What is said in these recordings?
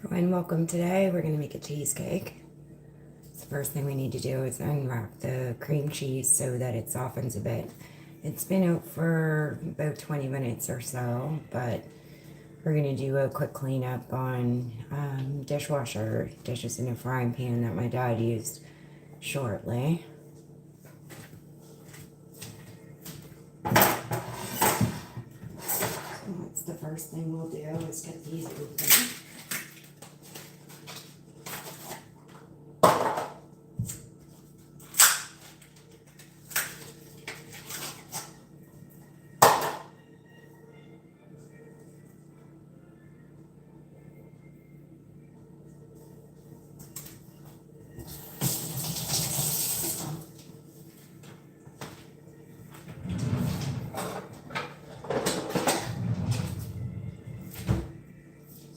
Everyone, welcome. Today we're going to make a cheesecake. The first thing we need to do is unwrap the cream cheese so that it softens a bit. It's been out for about 20 minutes or so, but we're going to do a quick cleanup on dishwasher dishes in a frying pan that my dad used shortly. So that's the first thing we'll do is get these open.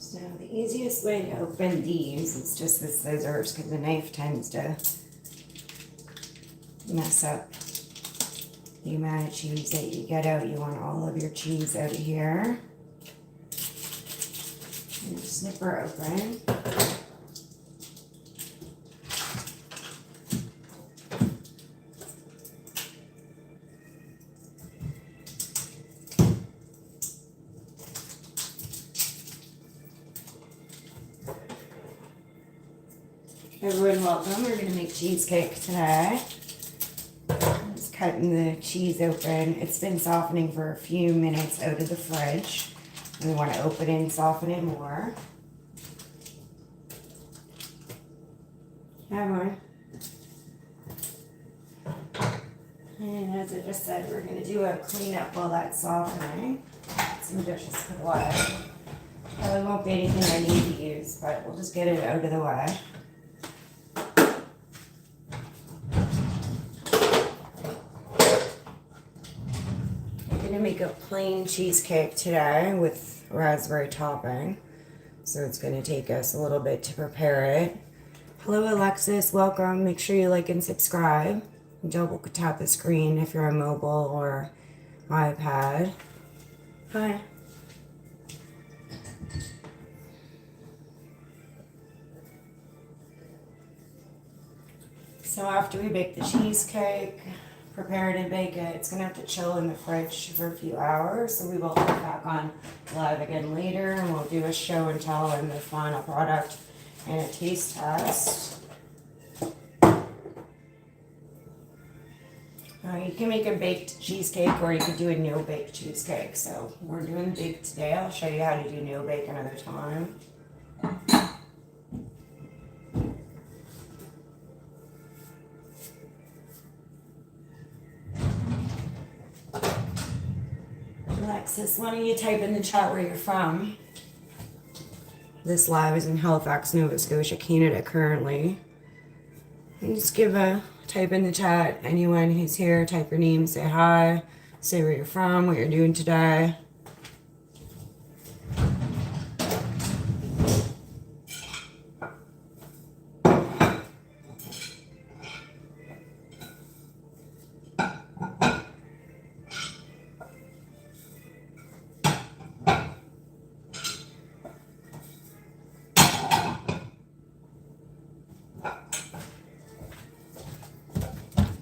So the easiest way to open these is just with scissors because the knife tends to mess up the amount of cheese that you get out. You want all of your cheese out of here. And snip her open. Everyone, welcome. We're going to make cheesecake today. I'm just cutting the cheese open. It's been softening for a few minutes out of the fridge. We want to open it and soften it more. Come on. And as I just said, we're going to do a cleanup while that's softening. Some dishes put away. Probably won't be anything I need to use, but we'll just get it out of the way. Make a plain cheesecake today with raspberry topping, so it's going to take us a little bit to prepare it. Hello Alexis, welcome. Make sure you like and subscribe. Double tap the screen if you're on mobile or iPad. Hi. So after we bake the cheesecake, prepare it and bake it, it's going to have to chill in the fridge for a few hours, so we will come back on live again later and we'll do a show and tell and the final product and a taste test. You can make a baked cheesecake or you could do a no bake cheesecake, so we're doing baked today. I'll show you how to do no bake another time. Alexis, why don't you type in the chat where you're from? This live is in Halifax, Nova Scotia, Canada currently. And just type in the chat. Anyone who's here, type your name, say hi, say where you're from, what you're doing today.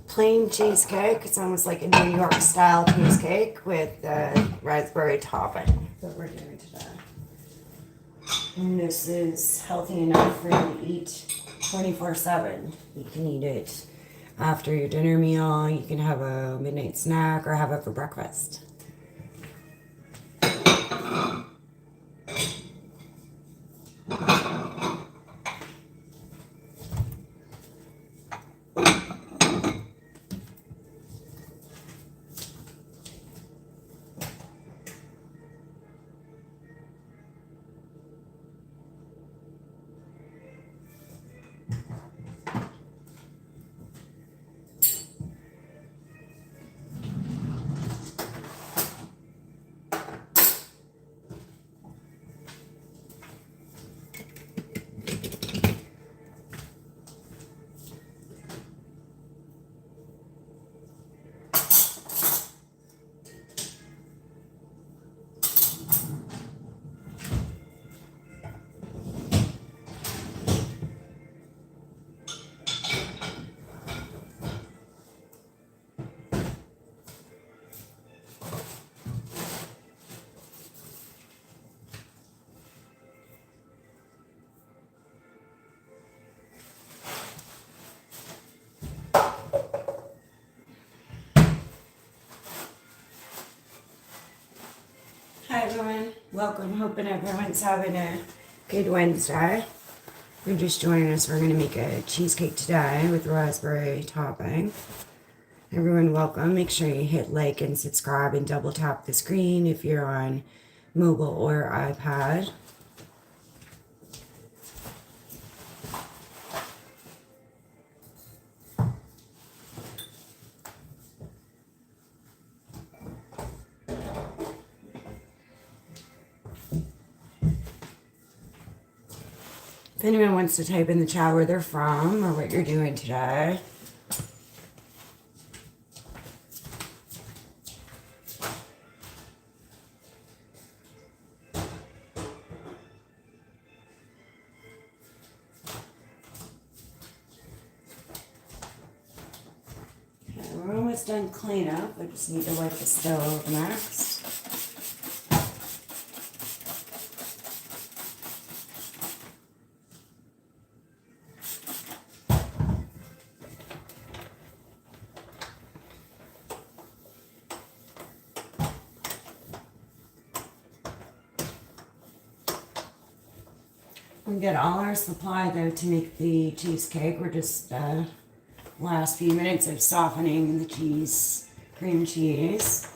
Plain cheesecake. It's almost like a New York style cheesecake with raspberry topping that we're doing today. And this is healthy enough for you to eat 24/7. You can eat it after your dinner meal. You can have a midnight snack or have it for breakfast. Welcome. Hoping everyone's having a good Wednesday. If you're just joining us, we're going to make a cheesecake today with raspberry topping. Everyone, welcome. Make sure you hit like and subscribe and double tap the screen if you're on mobile or iPad. If anyone wants to type in the chat where they're from or what you're doing today. Okay, we're almost done cleanup. I just need to wipe the stove next. We get all our supply though to make the cheesecake. We're just last few minutes of softening the cheese, cream cheese.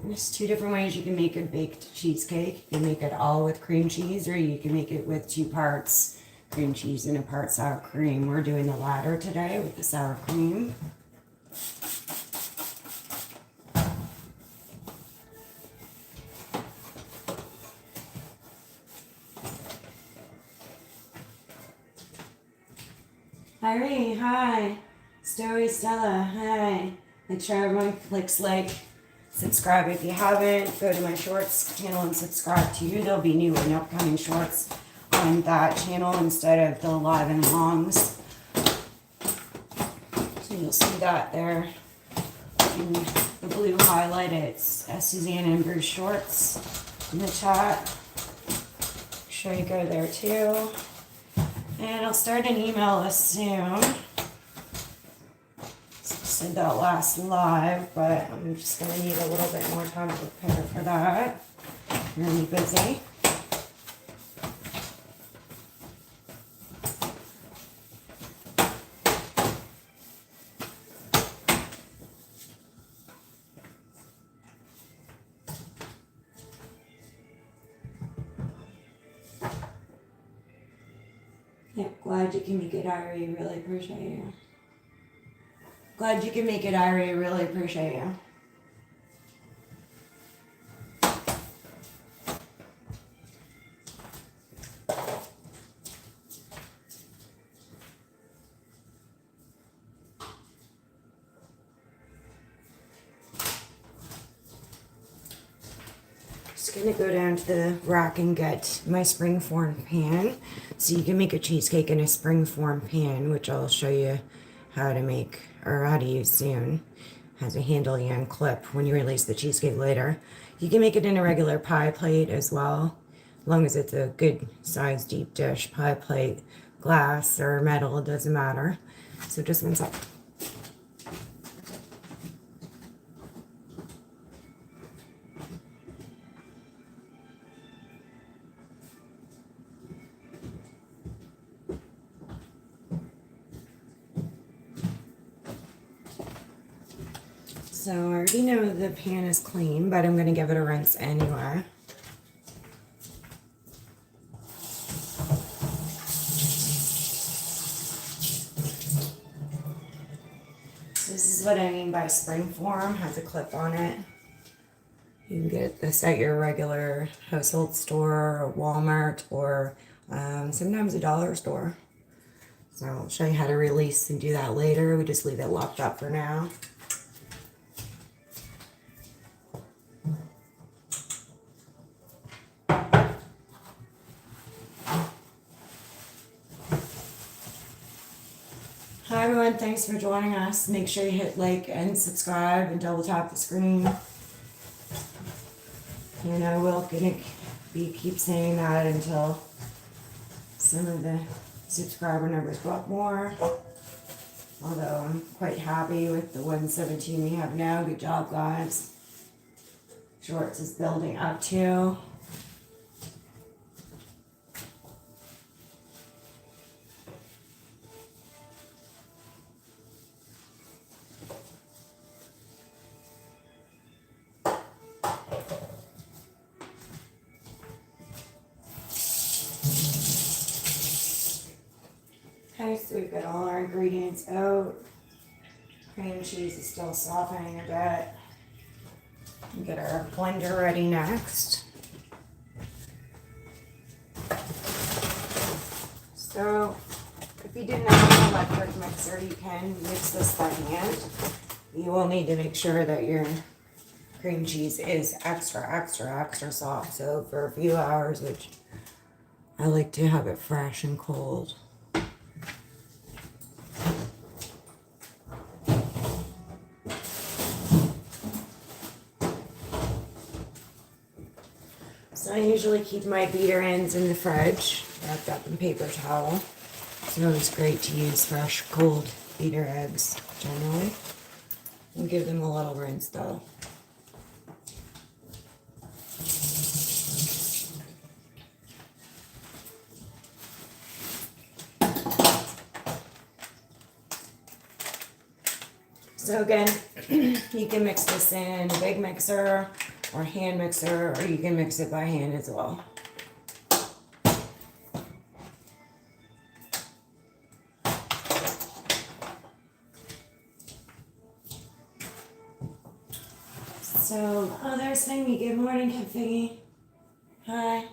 There's two different ways you can make a baked cheesecake. You can make it all with cream cheese, or you can make it with 2 parts cream cheese and a part sour cream. We're doing the latter today with the sour cream. Irene, hi. Story Stella, hi. Make sure everyone clicks like, subscribe if you haven't. Go to my shorts channel and subscribe to you. There'll be new and upcoming shorts on that channel instead of the live and longs. So you'll see that there in the blue highlight. It's Suzanne and Bruce Shorts in the chat. Make sure you go there too. And I'll start an email list soon. Said that last live, but I'm just going to need a little bit more time to prepare for that. I'm really busy. Yep, glad you can make it, Irie. Really appreciate you. Glad you can make it, Irie. Really appreciate you. Just gonna go down to the rack and get my springform pan. So you can make a cheesecake in a springform pan, which I'll show you how to make or how to use soon. Has a handle you unclip when you release the cheesecake later. You can make it in a regular pie plate as well, as long as it's a good size deep dish pie plate, glass or metal, it doesn't matter. So just one sec. So I already know the pan is clean, but I'm going to give it a rinse anyway. So this is what I mean by springform. Has a clip on it. You can get this at your regular household store or Walmart or sometimes a dollar store. So I'll show you how to release and do that later. We just leave it locked up for now. Hi everyone, thanks for joining us. Make sure you hit like and subscribe and double tap the screen. And I will keep saying that until some of the subscriber numbers go up more. Although I'm quite happy with the 117 we have now. Good job, guys. Shorts is building up too. Okay, so we've got all our ingredients out. Cream cheese is still softening a bit. We'll get our blender ready next. So, if you didn't have an electric mixer, you can mix this by hand. You will need to make sure that your cream cheese is extra soft. So for a few hours, which I like to have it fresh and cold. So I usually keep my beater ends in the fridge, wrapped up in paper towel. So it's great to use fresh, cold beater eggs generally. And give them a little rinse though. So again, you can mix this in a big mixer or hand mixer, or you can mix it by hand as well. So, oh, there's Fingy. Good morning, Fingy. Hi.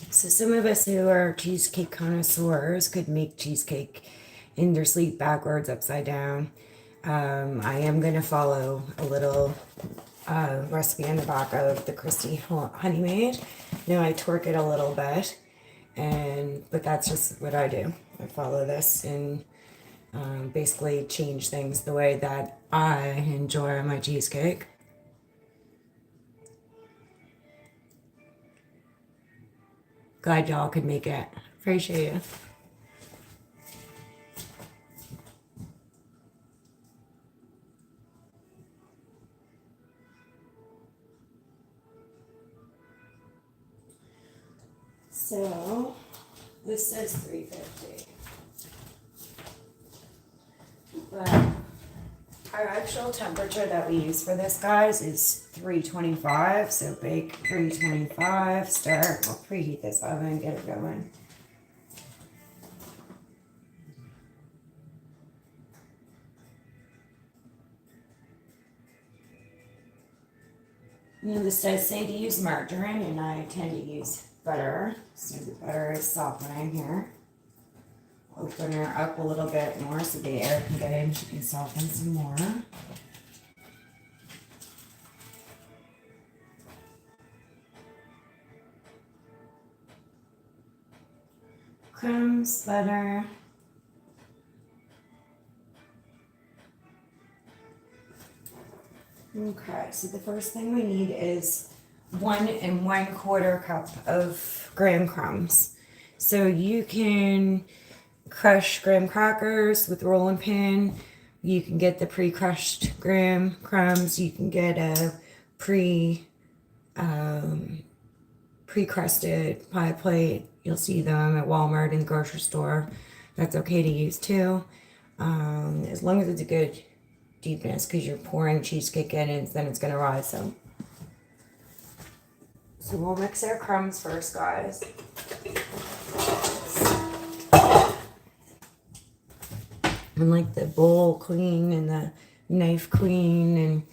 So some of us who are cheesecake connoisseurs could make cheesecake in their sleep backwards, upside down. I am going to follow a little recipe on the back of the Christy Honey Maid. Now I torque it a little bit, but that's just what I do. I follow this and basically change things the way that I enjoy my cheesecake. Glad y'all could make it. Appreciate you. So this says 350. But our actual temperature that we use for this, guys, is 325. So bake 325. Start. We'll preheat this oven and get it going. You know, this does say to use margarine, and I tend to use butter. So the butter is softening here. Open her up a little bit more so the air can get in. She can soften some more. Crumbs, butter. Okay, so the first thing we need is 1 1/4 cup of graham crumbs. So you can crush graham crackers with rolling pin. You can get the pre-crushed graham crumbs. You can get a pre-crusted pie plate. You'll see them at Walmart and the grocery store. That's okay to use too, as long as it's a good deepness, because you're pouring cheesecake in and then it's going to rise. So we'll mix our crumbs first, guys. I'm like the bowl queen and the knife queen and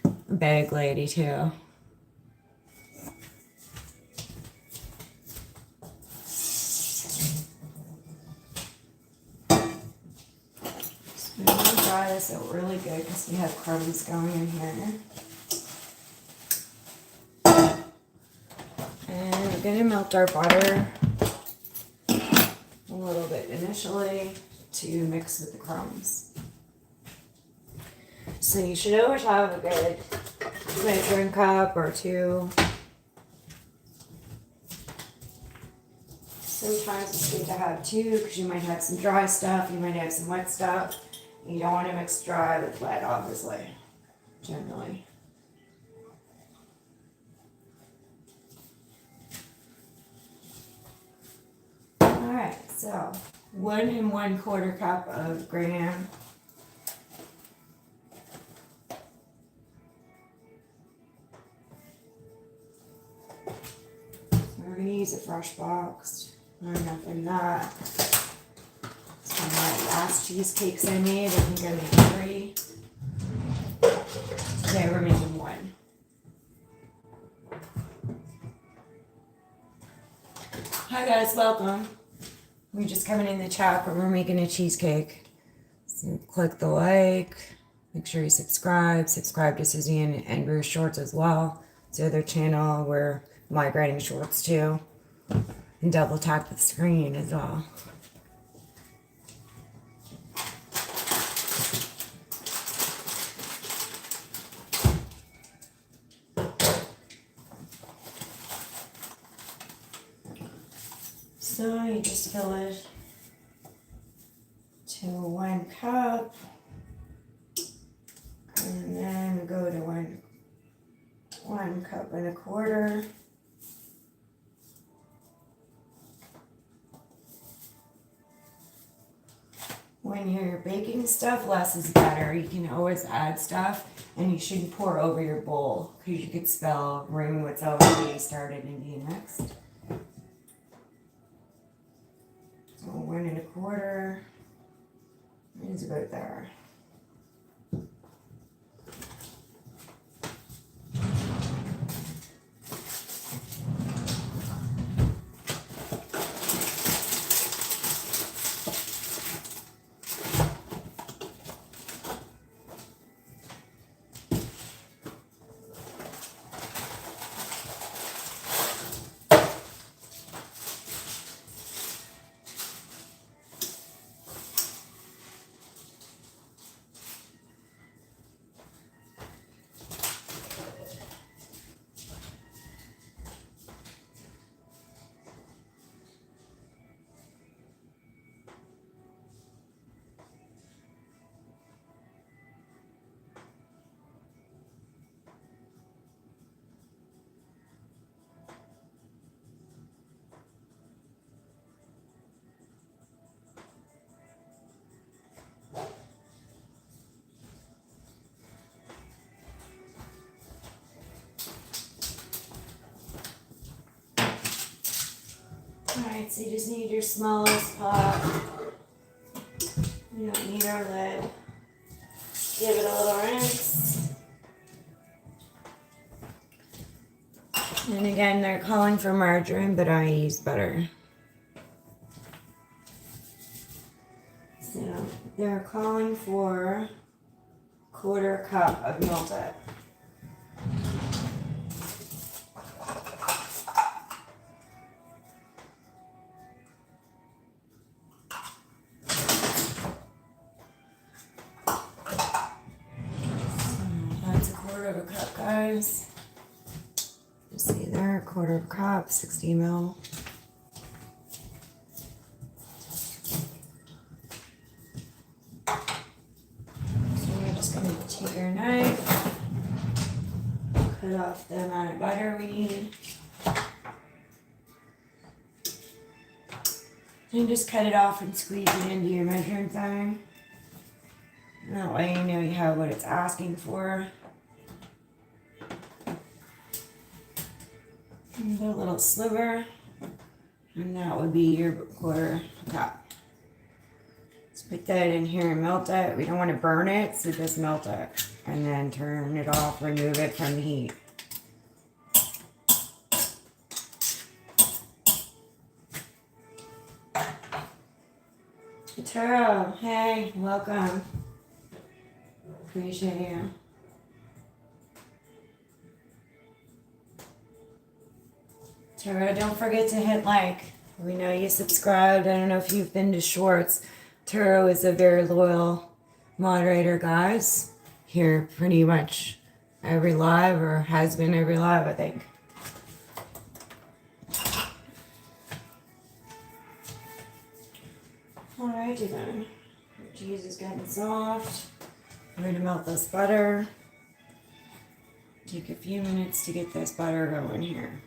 a bag lady too. So I'm going to dry this out really good because we have crumbs going in here. And we're going to melt our butter a little bit initially to mix with the crumbs. So you should always have a good measuring cup or two. Sometimes it's good to have two because you might have some dry stuff, you might have some wet stuff. You don't want to mix dry with wet, obviously, generally. Alright, so 1 1/4 cup of graham. use a fresh box. Not enough in that. So my last cheesecakes I made, I think I made 3. Today we're making 1. Hi guys, welcome. We're just coming in the chat, but we're making a cheesecake. So click the like. Make sure you subscribe. Subscribe to Susie and Bruce Shorts as well. It's the other channel where migrating shorts too. And double tap the screen as well. So you just fill it to 1 cup. And then go to 1 cup and a quarter. When you're baking stuff, less is better. You can always add stuff, and you shouldn't pour over your bowl because you could spill room what's already started and be mixed. So 1 1/4 is about there. Alright, so you just need your smallest pot. You don't need our lid. Give it a little rinse. And again, they're calling for margarine, but I use butter. So they're calling for 1/4 cup of melted. Guys, you see there, 1/4 cup, 60 ml. So we're just going to take our knife, cut off the amount of butter we need, and just cut it off and squeeze it into your measuring thing. That way you know you have what it's asking for. And a little sliver, and that would be your 1/4 cup. Let's put that in here and melt it. We don't want to burn it, so just melt it. And then turn it off, remove it from the heat. Taro, hey, welcome. Appreciate you. Tara, don't forget to hit like. We know you subscribed. I don't know if you've been to Shorts. Taro is a very loyal moderator, guys. Here pretty much every live, or has been every live, I think. Alrighty then. Cheese is getting soft. I'm going to melt this butter. Take a few minutes to get this butter going here.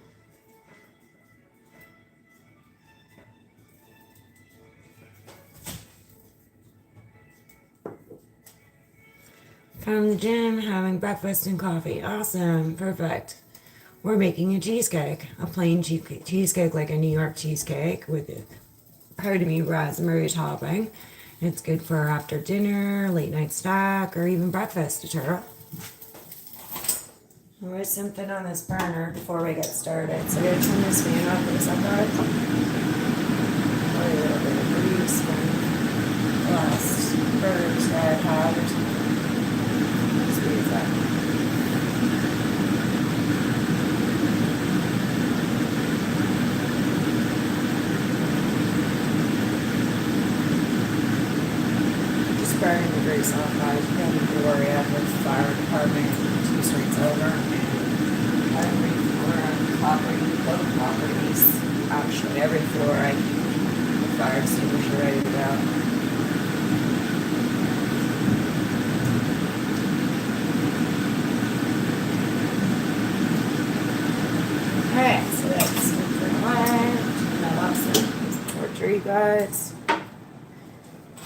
From the gym, having breakfast and coffee. Awesome. Perfect. We're making a cheesecake, a plain cheesecake like a New York cheesecake with, pardon me, raspberry topping. It's good for after dinner, late night snack, or even breakfast, Tara. There was something on this burner before we get started, so I'm going to turn this fan off for a second. A little bit of grease from the last burgers that I've had or something. Just use that. Burning the grease off, guys. You don't need to worry. I have the fire department 2 streets over, and every floor, both properties, actually every floor, I keep the fire extinguisher ready to go. Alright, so that's for one. My lobster is for you guys.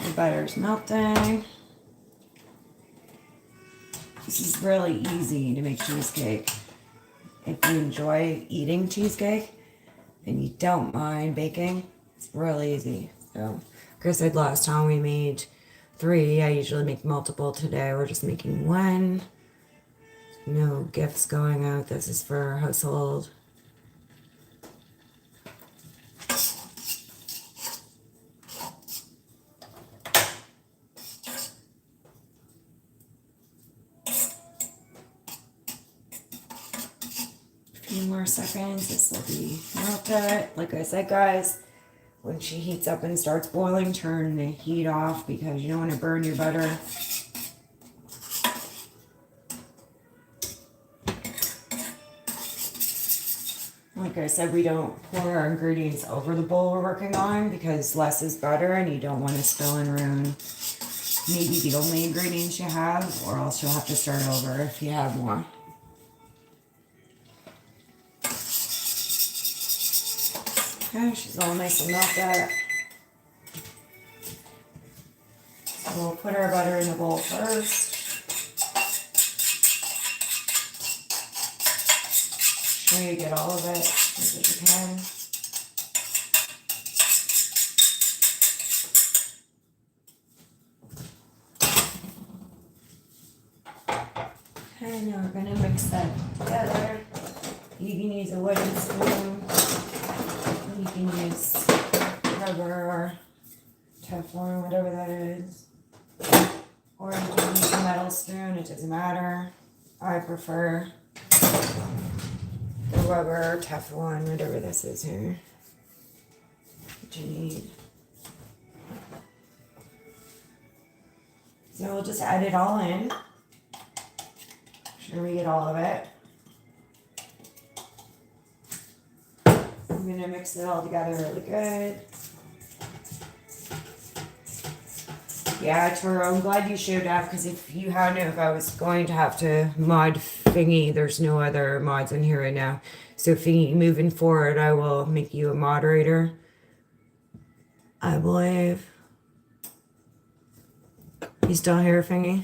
The butter's melting. This is really easy to make cheesecake. If you enjoy eating cheesecake and you don't mind baking, it's really easy. So, like I said last time, we made 3. I usually make multiple. Today we're just making 1. No gifts going out. This is for household. Few more seconds, this will be melted. Like I said, guys, when she heats up and starts boiling, turn the heat off because you don't want to burn your butter. Like I said, we don't pour our ingredients over the bowl we're working on because less is better and you don't want to spill and ruin maybe the only ingredients you have, or else you'll have to start over if you have more. Okay, she's all nice and melted. So we'll put our butter in the bowl first. Make sure you get all of it as much as you can. Okay, now we're going to mix that together. You can use a wooden spoon. You can use rubber or Teflon, whatever that is. Or you can use a metal spoon, it doesn't matter. I prefer the rubber, Teflon, whatever this is here. What you need. So we'll just add it all in. Make sure we get all of it. I'm going to mix it all together really good. Yeah, Toro, I'm glad you showed up because if you hadn't, if I was going to have to mod Thingy, there's no other mods in here right now. So Thingy, moving forward, I will make you a moderator, I believe. You still here, Thingy?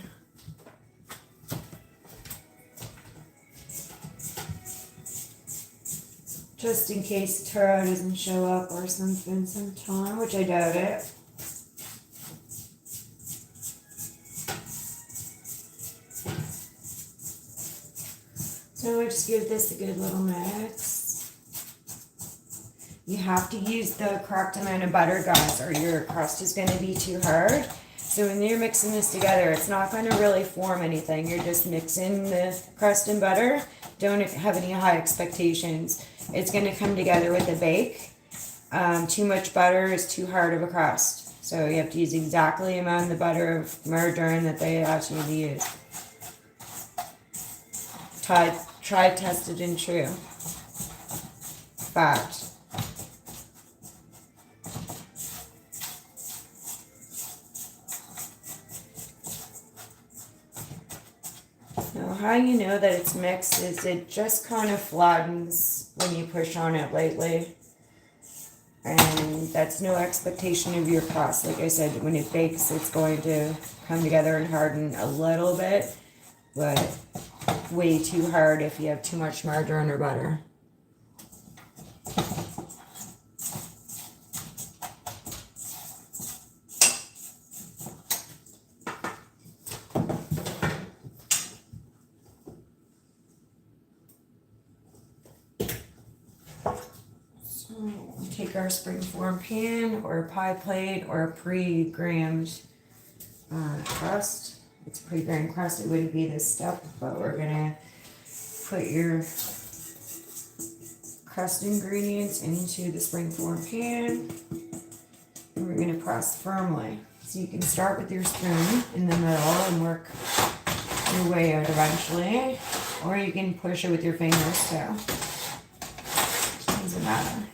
Just in case Turo doesn't show up or something sometime, which I doubt it. So we'll just give this a good little mix. You have to use the correct amount of butter, guys, or your crust is going to be too hard. So when you're mixing this together, it's not going to really form anything. You're just mixing the crust and butter. Don't have any high expectations. It's going to come together with the bake. Too much butter is too hard of a crust. So you have to use exactly the amount of the butter of margarine that they ask you to use. Tried, tested, and true. Fact. Now, how you know that it's mixed is it just kind of flattens when you push on it lightly. And that's no expectation of your crust. Like I said, when it bakes, it's going to come together and harden a little bit. But way too hard if you have too much margarine or butter. Take our springform pan or a pie plate or a pre-grammed crust. It's a pre-gramed crust, it wouldn't be this step, but we're gonna put your crust ingredients into the springform pan and we're gonna press firmly. So you can start with your spoon in the middle and work your way out eventually, or you can push it with your fingers too. Doesn't matter.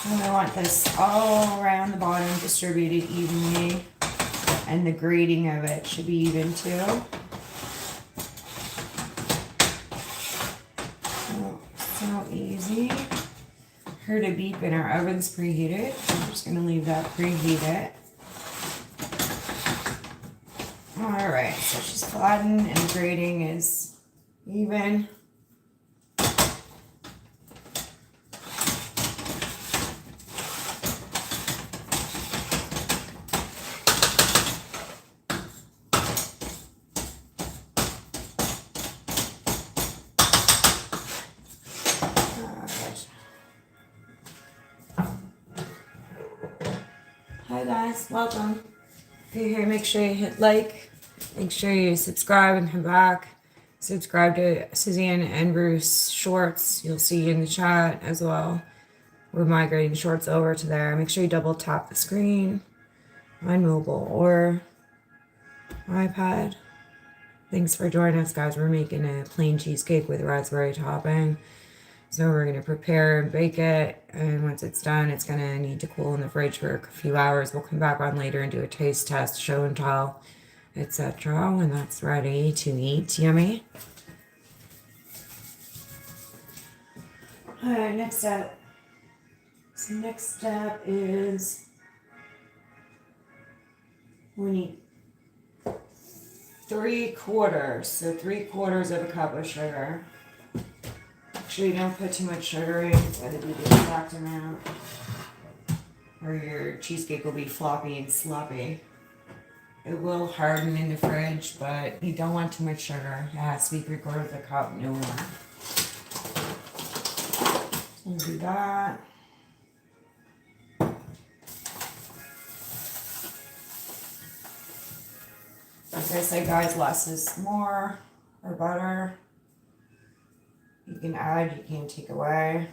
And I want this all around the bottom, distributed evenly, and the grating of it should be even too. So easy. Heard a beep and our oven's preheated. I'm just gonna leave that preheated. Alright, so she's flattened and the grating is even. Hi guys, welcome. If you're here, make sure you hit like, make sure you subscribe and come back. Subscribe to Suzanne and Bruce Shorts. You'll see in the chat as well. We're migrating Shorts over to there. Make sure you double tap the screen on mobile or iPad. Thanks for joining us, guys. We're making a plain cheesecake with raspberry topping. So we're going to prepare and bake it, and once it's done, it's going to need to cool in the fridge for a few hours. We'll come back on later and do a taste test, show and tell, etc. when that's ready to eat. Yummy. Alright, next step. So next step is we need 3/4, so 3/4 of a cup of sugar. Make sure you don't put too much sugar in, it's got to be the exact amount, or your cheesecake will be floppy and sloppy. It will harden in the fridge, but you don't want too much sugar. It has to be 3/4 of a cup, no more. So we'll do that. As I say, guys, less is more, or butter. You can add, you can take away.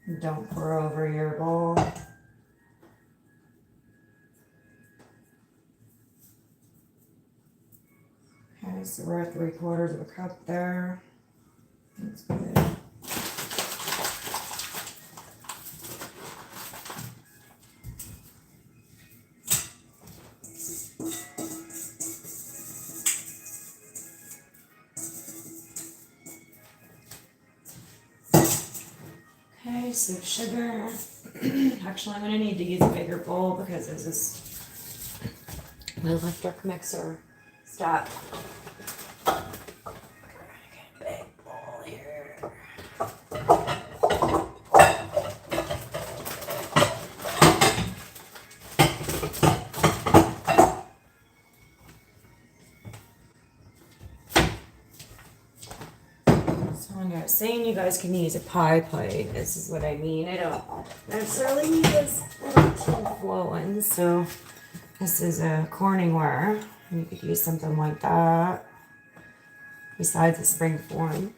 And don't pour over your bowl. Okay, so we're at 3/4 of a cup there. That's good. Okay, so sugar. Actually, I'm going to need to use a bigger bowl because this is my electric mixer stop. Get a big bowl here. When I was saying you guys can use a pie plate, this is what I mean. I don't necessarily need this little tin foil one, so this is a Corningware. You could use something like that besides a springform.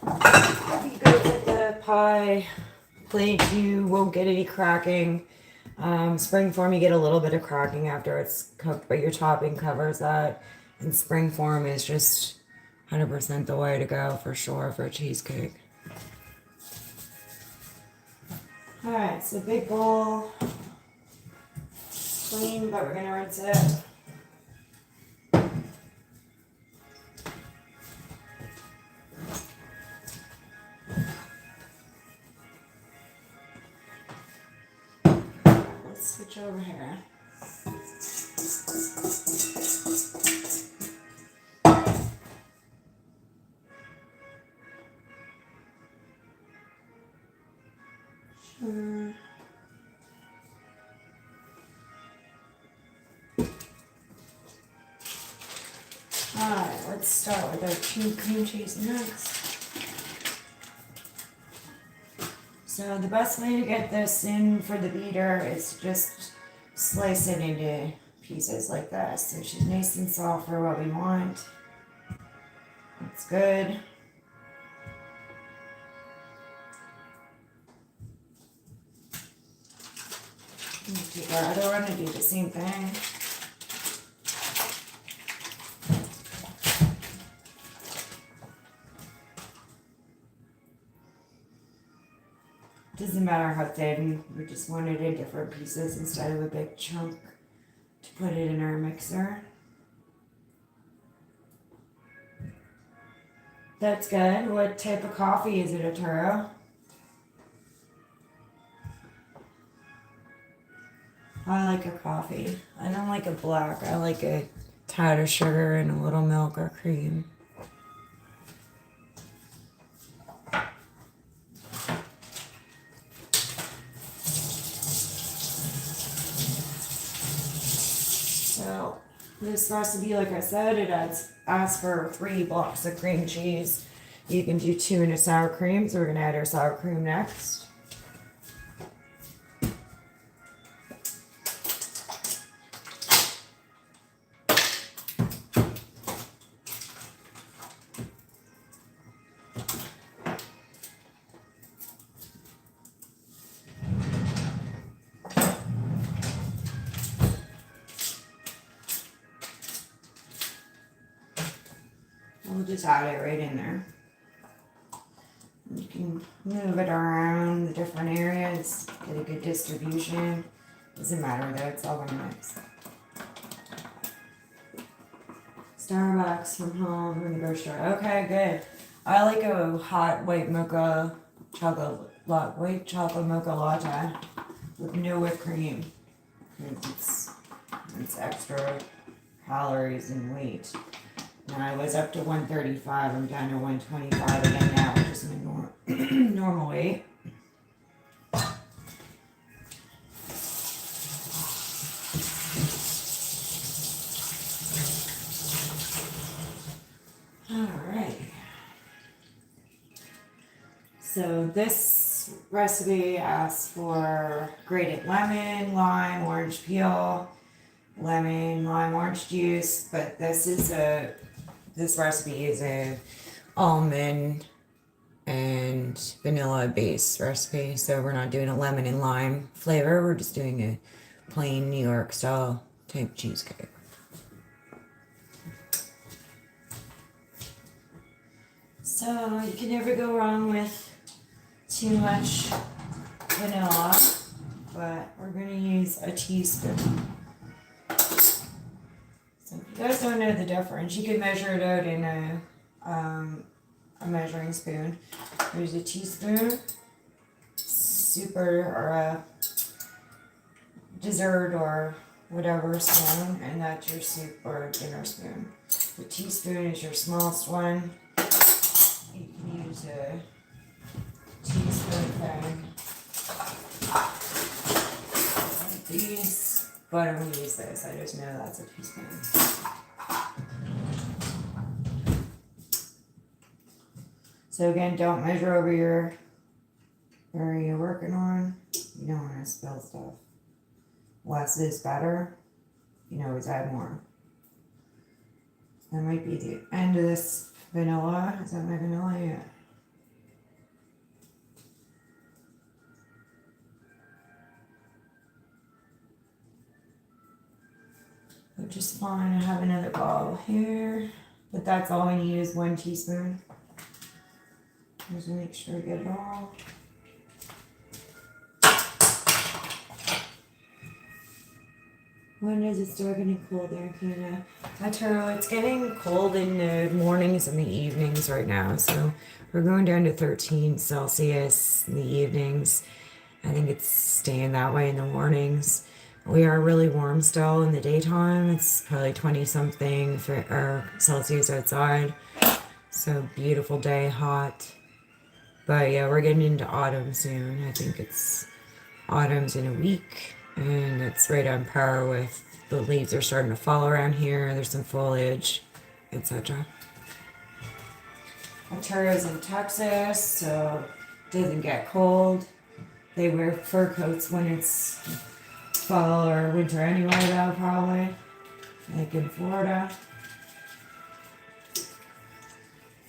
If you go with the pie plate, you won't get any cracking. Springform, you get a little bit of cracking after it's cooked, but your topping covers that, and springform is just 100% the way to go for sure for a cheesecake. Alright, so big bowl. Clean, but we're going to rinse it. Let's switch over here. Alright, let's start with our cream cheese next. So the best way to get this in for the beater is to just slice it into pieces like this. So she's nice and soft for what we want. That's good. Take our other one and do the same thing. Doesn't matter how thin, we just want it in different pieces instead of a big chunk to put it in our mixer. That's good. What type of coffee is it, Arturo? I like a coffee. I don't like a black. I like a tad of sugar and a little milk or cream. So this recipe, like I said, it asks for 3 blocks of cream cheese. You can do 2 in a sour cream, so we're gonna add our sour cream next. We'll just add it right in there. You can move it around the different areas, get a good distribution. Doesn't matter though, it's all gonna mix. Starbucks from home, from the grocery store. Okay, good. I like a hot white mocha white chocolate mocha latte with no whipped cream. It's extra calories and weight. Now I was up to 135, I'm down to 125 again now, which is my normal weight. Alright. So this recipe asks for grated lemon, lime, orange peel, lemon, lime, orange juice, but this recipe is a almond and vanilla based recipe, so we're not doing a lemon and lime flavor, we're just doing a plain New York style type cheesecake. So you can never go wrong with too much vanilla, but we're going to use a teaspoon. So if you guys don't know the difference, you can measure it out in a measuring spoon. There's a teaspoon, super or a dessert or whatever spoon, and that's your soup or dinner spoon. The teaspoon is your smallest one. You can use a teaspoon thing like these, but I'm going to use this. I just know that's a teaspoon. So again, don't measure over your area you're working on. You don't want to spill stuff. Less is better. You can always add more. That might be the end of this vanilla. Is that my vanilla? Yeah. Which is fine. I have another bottle here, but that's all we need is 1 teaspoon. Just make sure I get it all. When does it start getting cold there in Canada? Arturo, it's getting cold in the mornings and the evenings right now. So we're going down to 13 Celsius in the evenings. I think it's staying that way in the mornings. We are really warm still in the daytime. It's probably 20 something Celsius outside. So beautiful day, hot. But yeah, we're getting into autumn soon. I think it's autumn's in a week. And it's right on par with the leaves are starting to fall around here. There's some foliage. etc. Arturo's in Texas, so it doesn't get cold. They wear fur coats when it's fall or winter anyway, though, probably. Like in Florida.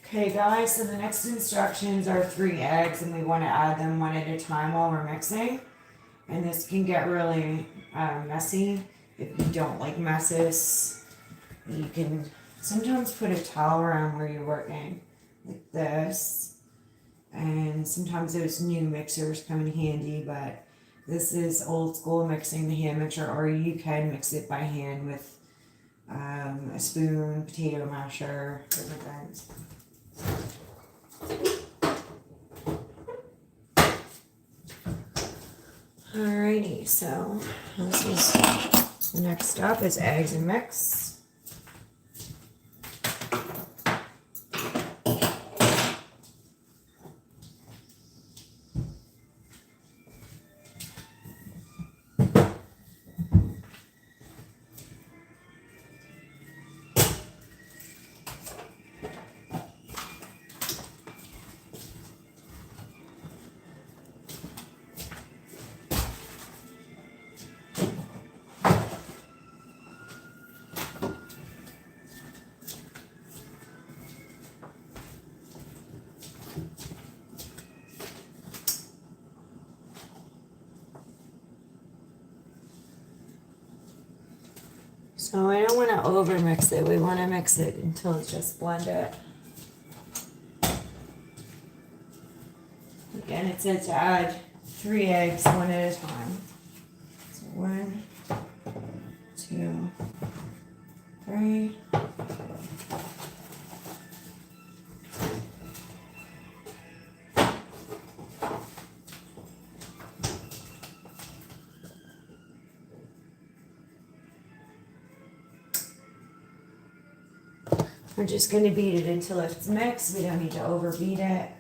Okay, guys, so the next instructions are 3 eggs, and we want to add them one at a time while we're mixing. And this can get really messy. If you don't like messes, you can sometimes put a towel around where you're working, like this. And sometimes those new mixers come in handy, but this is old school mixing, the hand mixer, or you can mix it by hand with a spoon, potato masher, different things. Alrighty, so this is the next step is eggs and mix. So I don't want to over mix it. We want to mix it until it's just blended. Again, it says to add 3 eggs one at a time. So 1, 2, 3. We're just going to beat it until it's mixed. We don't need to overbeat it.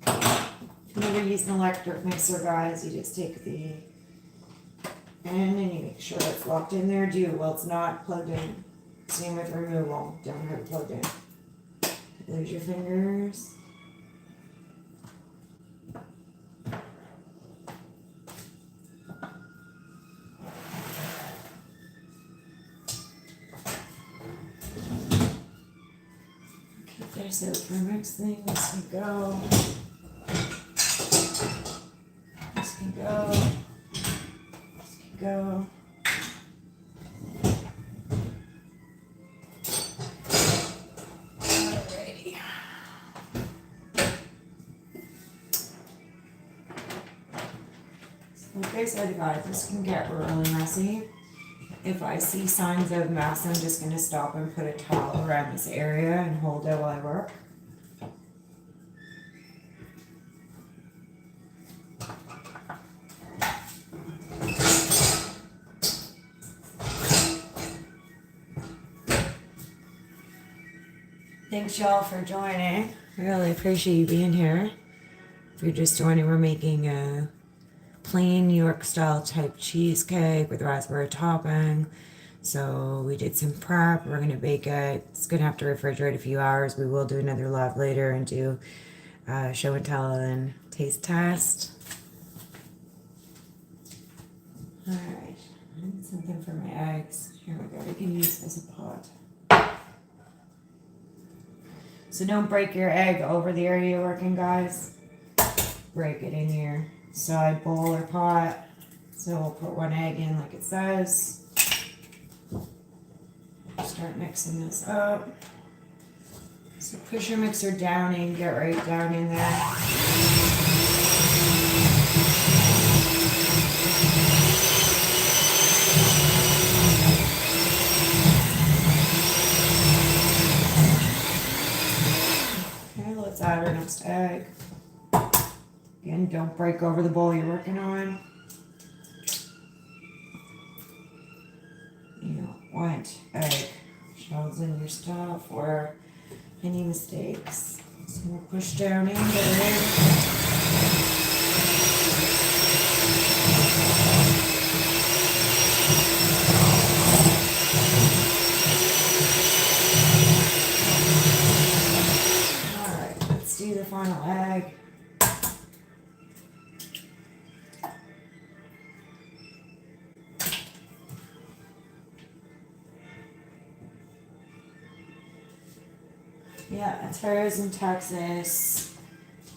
If you ever use an electric mixer, guys, you just take the end and you make sure it's locked in there. Do while it's not plugged in. Same with removal. Don't have it plugged in. Lose your fingers. So for mixing, this can go. This can go. This can go. Alrighty. So like I said, guys, this can get really messy. If I see signs of mess, I'm just going to stop and put a towel around this area and hold it while I work. Thanks y'all for joining. I really appreciate you being here. If you're just joining, we're making a plain New York style type cheesecake with raspberry topping. So we did some prep. We're going to bake it. It's going to have to refrigerate a few hours. We will do another live later and do show and tell and taste test. Alright, I need something for my eggs. Here we go. We can use this as a pot. So don't break your egg over the area you're working, guys. Break it in your side bowl or pot. So we'll put 1 egg in like it says. Start mixing this up. So push your mixer down and get right down in there. Okay, let's add our next egg. Again, don't break over the bowl you're working on. You don't want egg shells in your stuff or any mistakes. So we'll push down in, get it in. final egg. Yeah, it's frozen Texas,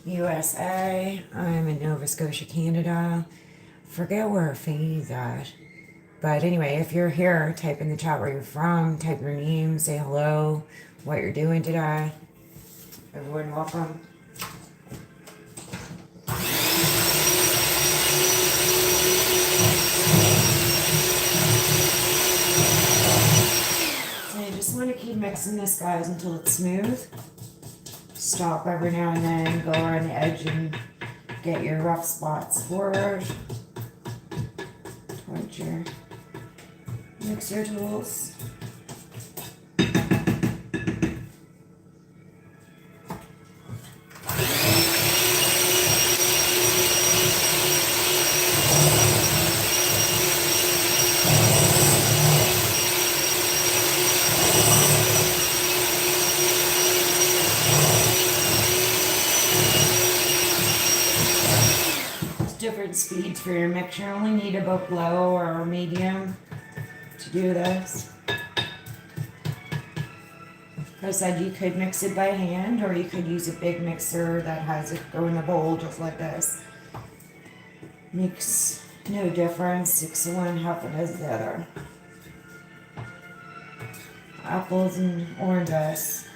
USA. I'm in Nova Scotia, Canada. Forget where Fanny's at. But anyway, if you're here, type in the chat where you're from, type your name, say hello, what you're doing today. Everyone, welcome. So you just want to keep mixing this, guys, until it's smooth. Stop every now and then, go around the edge and get your rough spots forward towards your mixer tools. Different speeds for your mixture. You only need about low or medium to do this. Like I said, you could mix it by hand, or you could use a big mixer that has it go in a bowl just like this. Makes no difference. 6 of one, half a dozen the other. Apples and oranges.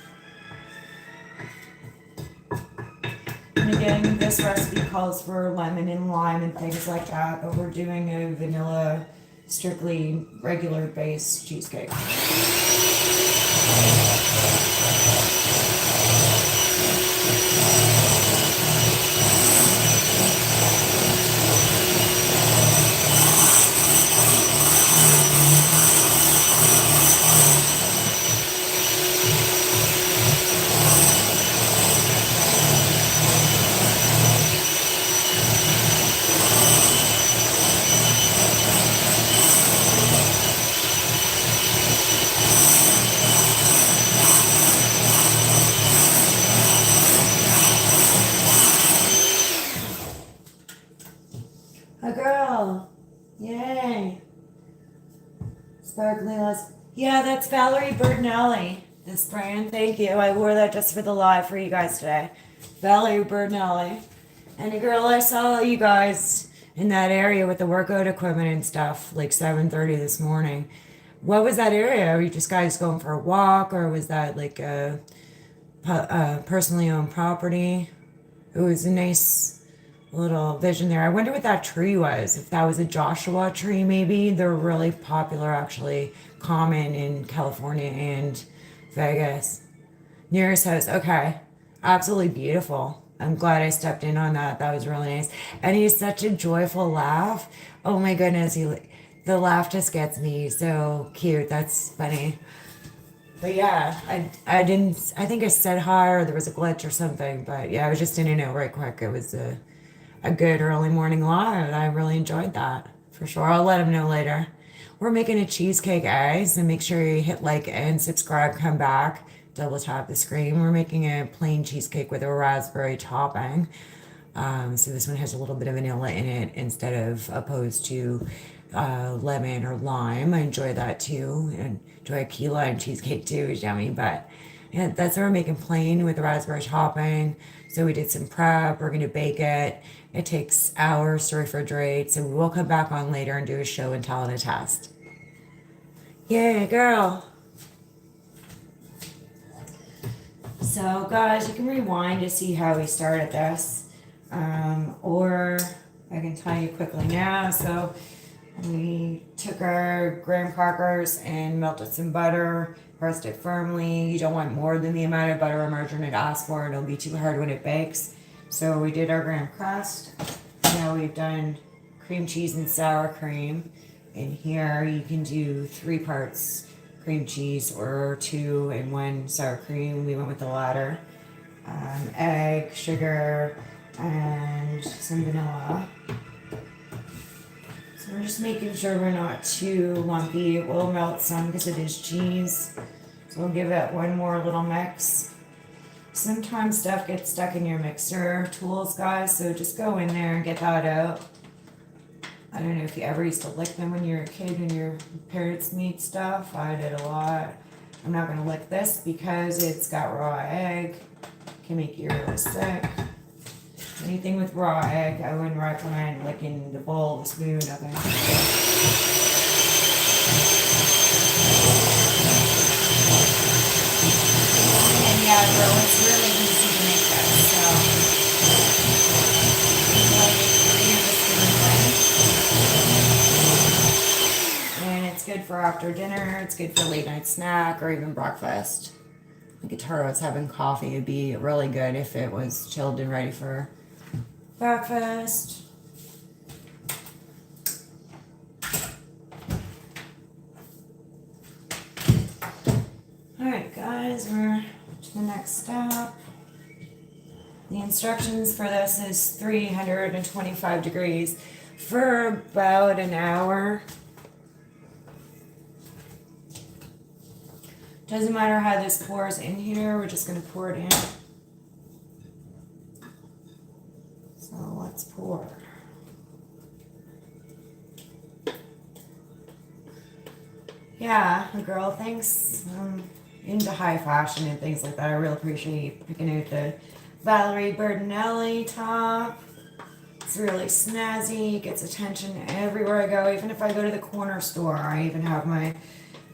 And again, this recipe calls for lemon and lime and things like that, but we're doing a vanilla, strictly regular based cheesecake. A girl. Yay. Sparkly Les. Yeah, that's Valerie Bertinelli. This brand. Thank you. I wore that just for the live for you guys today. Valerie Bertinelli. And a girl, I saw you guys in that area with the workout equipment and stuff, like 7:30 this morning. What was that area? Were you just guys going for a walk, or was that like a personally owned property? It was a nice little vision there. I wonder what that tree was. If that was a Joshua tree, maybe. They're really popular, actually, common in California and Vegas. Nearest house. Okay. Absolutely beautiful. I'm glad I stepped in on that. That was really nice. And he's such a joyful laugh. Oh my goodness. The laugh just gets me. So cute. That's funny. But yeah, I didn't, I think I said hi or there was a glitch or something. But yeah, I was just in and out right quick. It was a good early morning live. I really enjoyed that for sure. I'll let him know later. We're making a cheesecake, guys, and make sure you hit like and subscribe. Come back, double tap the screen. We're making a plain cheesecake with a raspberry topping. So this one has a little bit of vanilla in it instead of opposed to lemon or lime. I enjoy that too, and enjoy a key lime cheesecake too. It's yummy, but yeah, that's what we're making, plain with the raspberry topping. So we did some prep. We're gonna bake it. It takes hours to refrigerate, so we will come back on later and do a show and tell and a test. Yeah, girl. So guys, you can rewind to see how we started this, or I can tell you quickly now. So we took our graham crackers and melted some butter, pressed it firmly. You don't want more than the amount of butter or margarine it asks for. It'll be too hard when it bakes. So we did our graham crust. Now we've done cream cheese and sour cream. And here you can do 3 parts cream cheese or 2 and 1 sour cream. We went with the latter. Egg, sugar, and some vanilla. So we're just making sure we're not too lumpy. It will melt some because it is cheese. So we'll give it one more little mix. Sometimes stuff gets stuck in your mixer tools, guys, so just go in there and get that out. I don't know if you ever used to lick them when you were a kid and your parents made stuff. I did a lot. I'm not going to lick this because it's got raw egg. Can make you really sick. Anything with raw egg, I wouldn't recommend licking the bowl, the spoon, nothing. And yeah, girl, it's really easy to make this, so and it's good for after dinner, it's good for late night snack or even breakfast. Like a Taro's having coffee, it'd be really good if it was chilled and ready for breakfast. Alright guys, we're to the next step. The instructions for this is 325 degrees for about an hour. Doesn't matter how this pours in here, we're just going to pour it in. So let's pour. Yeah, girl, thanks. Into high fashion and things like that. I really appreciate you picking out the Valerie Bertinelli top. It's really snazzy, gets attention everywhere I go. Even if I go to the corner store, I even have my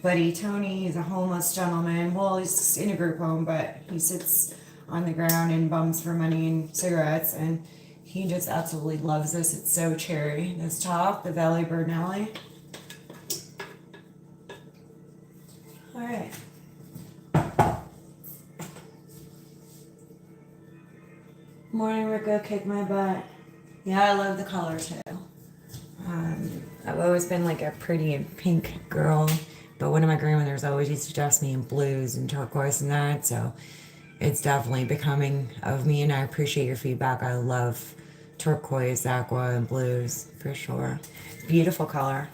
buddy Tony. He's a homeless gentleman. Well, he's in a group home, but he sits on the ground and bums for money and cigarettes, and he just absolutely loves this. It's so cherry. This top, the Valerie Bertinelli. All right. Morning, Rico, kick my butt. Yeah, I love the color too. I've always been like a pretty and pink girl, but one of my grandmothers always used to dress me in blues and turquoise and that, so it's definitely becoming of me, and I appreciate your feedback. I love turquoise, aqua, and blues for sure. Beautiful color,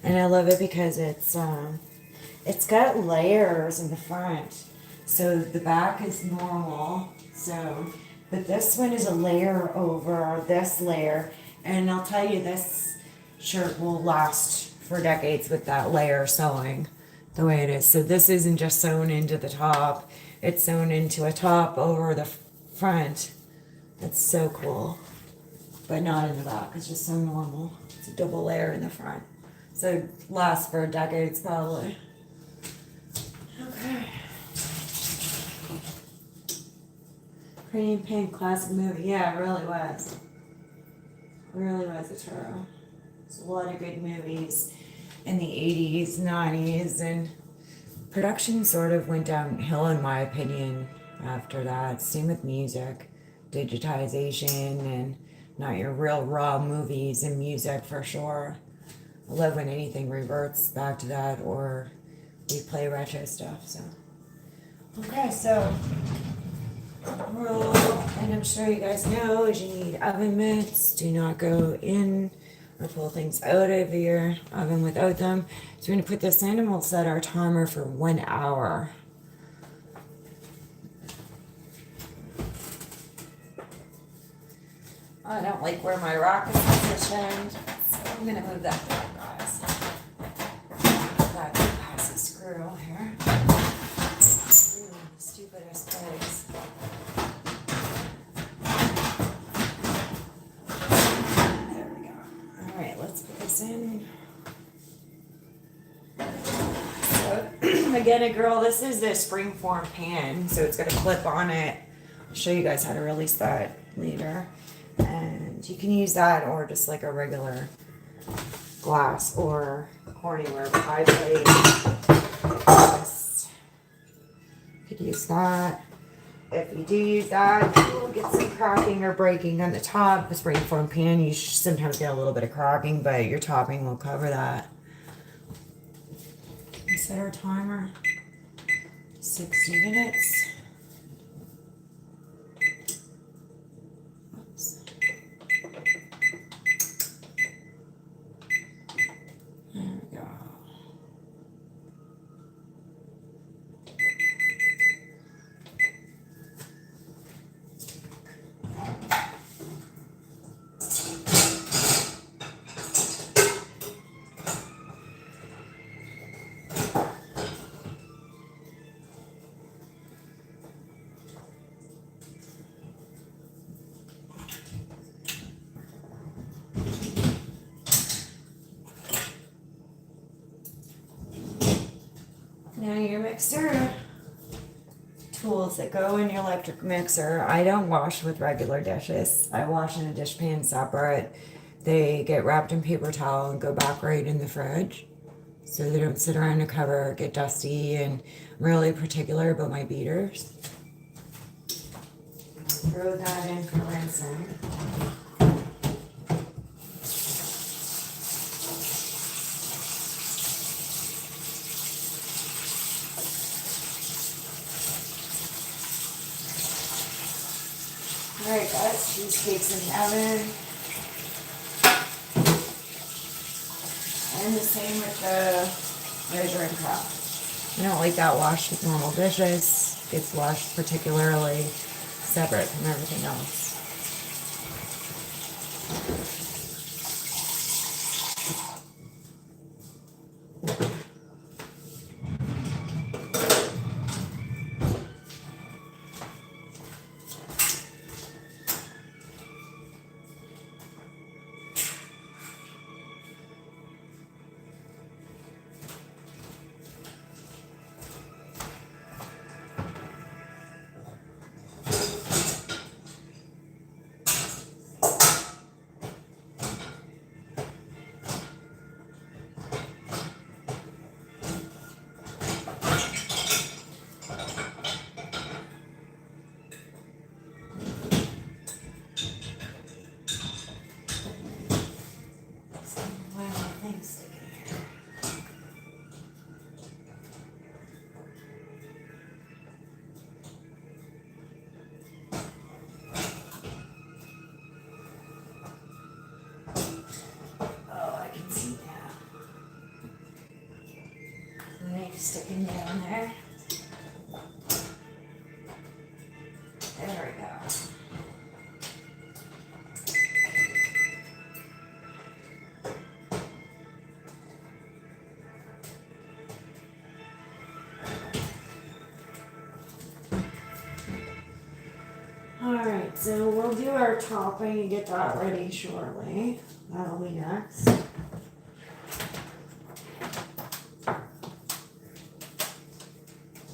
and I love it because it's got layers in the front, so the back is normal, but this one is a layer over this layer, and I'll tell you, this shirt will last for decades with that layer sewing the way it is. So this isn't just sewn into the top, it's sewn into a top over the front. That's so cool, but not in the back. It's just so normal. It's a double layer in the front, so it lasts for decades probably. Okay. Pretty in Pink, classic movie. Yeah, it really was. It really was a Turo. There's a lot of good movies in the 80s, 90s, and production sort of went downhill in my opinion after that. Same with music. Digitization and not your real raw movies and music for sure. I love when anything reverts back to that or we play retro stuff, so. Okay, so rule, and I'm sure you guys know, is you need oven mitts. Do not go in or pull things out of your oven without them. So we're going to put this in and we'll set our timer for 1 hour. I don't like where my rock is positioned, so I'm going to move that back, guys. That pass a screw here. Ooh, stupidest things. There we go. All right, let's put this in. So, again, girl, this is the springform pan, so it's got a clip on it. I'll show you guys how to release that later. And you can use that or just like a regular glass or Corningware pie plate. You could use that. If you do use that, you will get some cracking or breaking on the top. The springform pan, you sometimes get a little bit of cracking, but your topping will cover that. We set our timer 60 minutes. Oops. There we go. Now your mixer tools that go in your electric mixer, I don't wash with regular dishes. I wash in a dish pan separate. They get wrapped in paper towel and go back right in the fridge. So they don't sit around a cover, get dusty, and I'm really particular about my beaters. Throw that in for rinsing. Alright guys, cheesecake's in the oven. And the same with the measuring cup. I don't like that washed with normal dishes. It's washed particularly separate from everything else. Sticking down there. There we go. Alright, so we'll do our topping and get that ready shortly. That'll be next.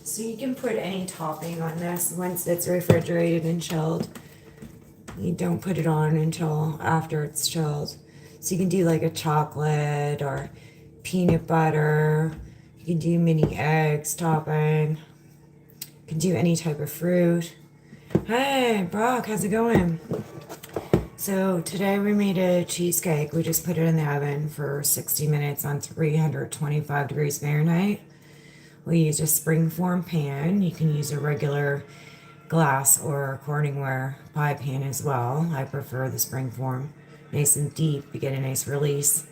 So you can put any topping on this once it's refrigerated and chilled. You don't put it on until after it's chilled. So you can do like a chocolate or peanut butter. You can do mini eggs topping. You can do any type of fruit. Hey, Brock, how's it going? So today we made a cheesecake. We just put it in the oven for 60 minutes on 325 degrees Fahrenheit. We use a springform pan. You can use a regular glass or Corningware pie pan as well. I prefer the springform. Nice and deep, you get a nice release.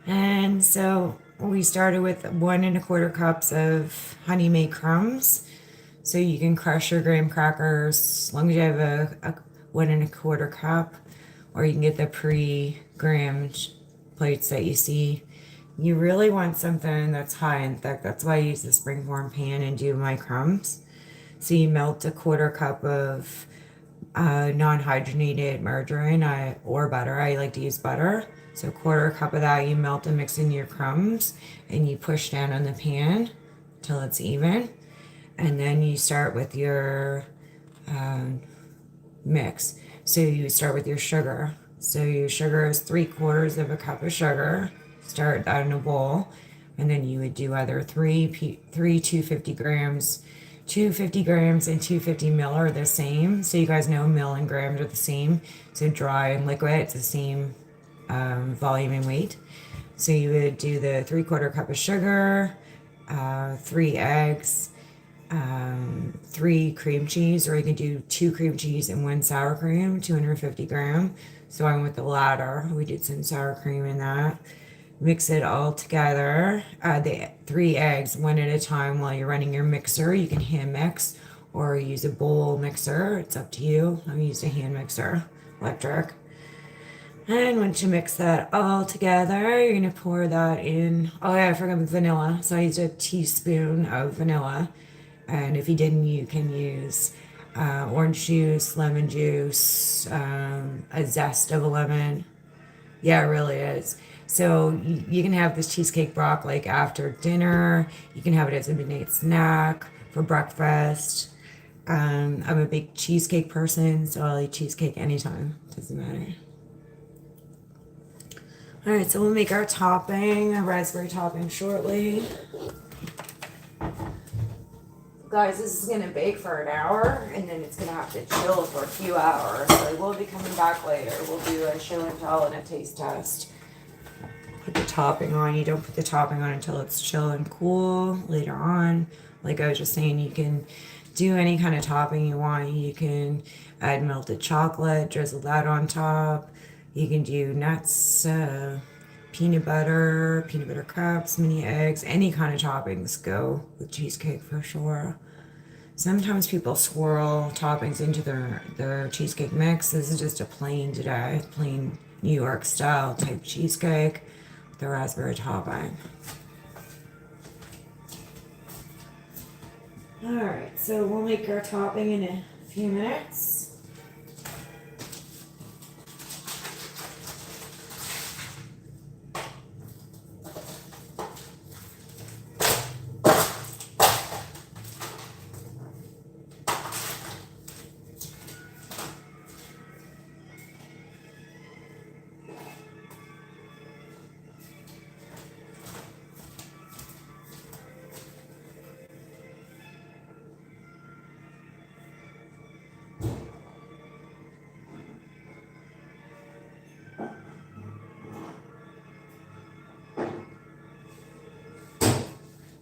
And so we started with 1 1/4 cups of honey made crumbs. So you can crush your graham crackers as long as you have a 1 1/4 cup, or you can get the pre-grammed plates that you see. You really want something that's high and thick. That's why I use the springform pan and do my crumbs. So you melt a 1/4 cup of non-hydrogenated margarine or butter. I like to use butter. So a 1/4 cup of that you melt and mix in your crumbs, and you push down on the pan till it's even. And then you start with your mix. So you start with your sugar. So your sugar is 3/4 of a cup of sugar. Start that in a bowl, and then you would do either three 250 grams. 250 grams and 250 mil are the same. So you guys know mil and grams are the same. So dry and liquid, it's the same volume and weight. So you would do the 3/4 cup of sugar, 3 eggs, 3 cream cheese, or you can do 2 cream cheese and 1 sour cream, 250 gram. So I went with the latter. We did some sour cream in that. Mix it all together. The 3 eggs, 1 at a time while you're running your mixer. You can hand mix or use a bowl mixer. It's up to you. I used a hand mixer, electric. And once you mix that all together, you're gonna pour that in. Oh yeah, I forgot vanilla. So I used a teaspoon of vanilla. And if you didn't, you can use orange juice, lemon juice, a zest of a lemon. Yeah, it really is. So you can have this cheesecake brock like after dinner. You can have it as a midnight snack for breakfast. I'm a big cheesecake person, so I'll eat cheesecake anytime. Doesn't matter. All right, so we'll make our topping, a raspberry topping shortly. Guys, this is gonna bake for an hour, and then it's gonna have to chill for a few hours. So we'll be coming back later. We'll do a show and tell and a taste test. Put the topping on. You don't put the topping on until it's chill and cool later on. Like I was just saying, you can do any kind of topping you want. You can add melted chocolate, drizzle that on top. You can do nuts, peanut butter cups, mini eggs, any kind of toppings go with cheesecake for sure. Sometimes people swirl toppings into their cheesecake mix. This is just a plain today, plain New York style type cheesecake with the raspberry topping. Alright, so we'll make our topping in a few minutes.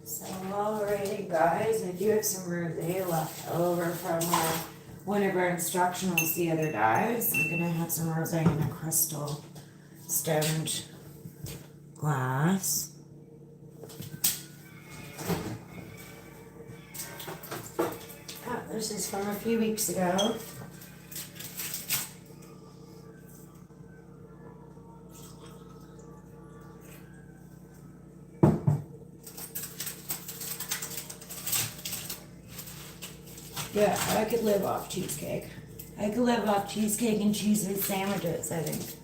So alrighty guys, I do have some rosé left over from one of our instructionals the other day. So I'm gonna have some rosé in a crystal stemmed glass. This is from a few weeks ago. Yeah, I could live off cheesecake. I could live off cheesecake and cheese with sandwiches, I think.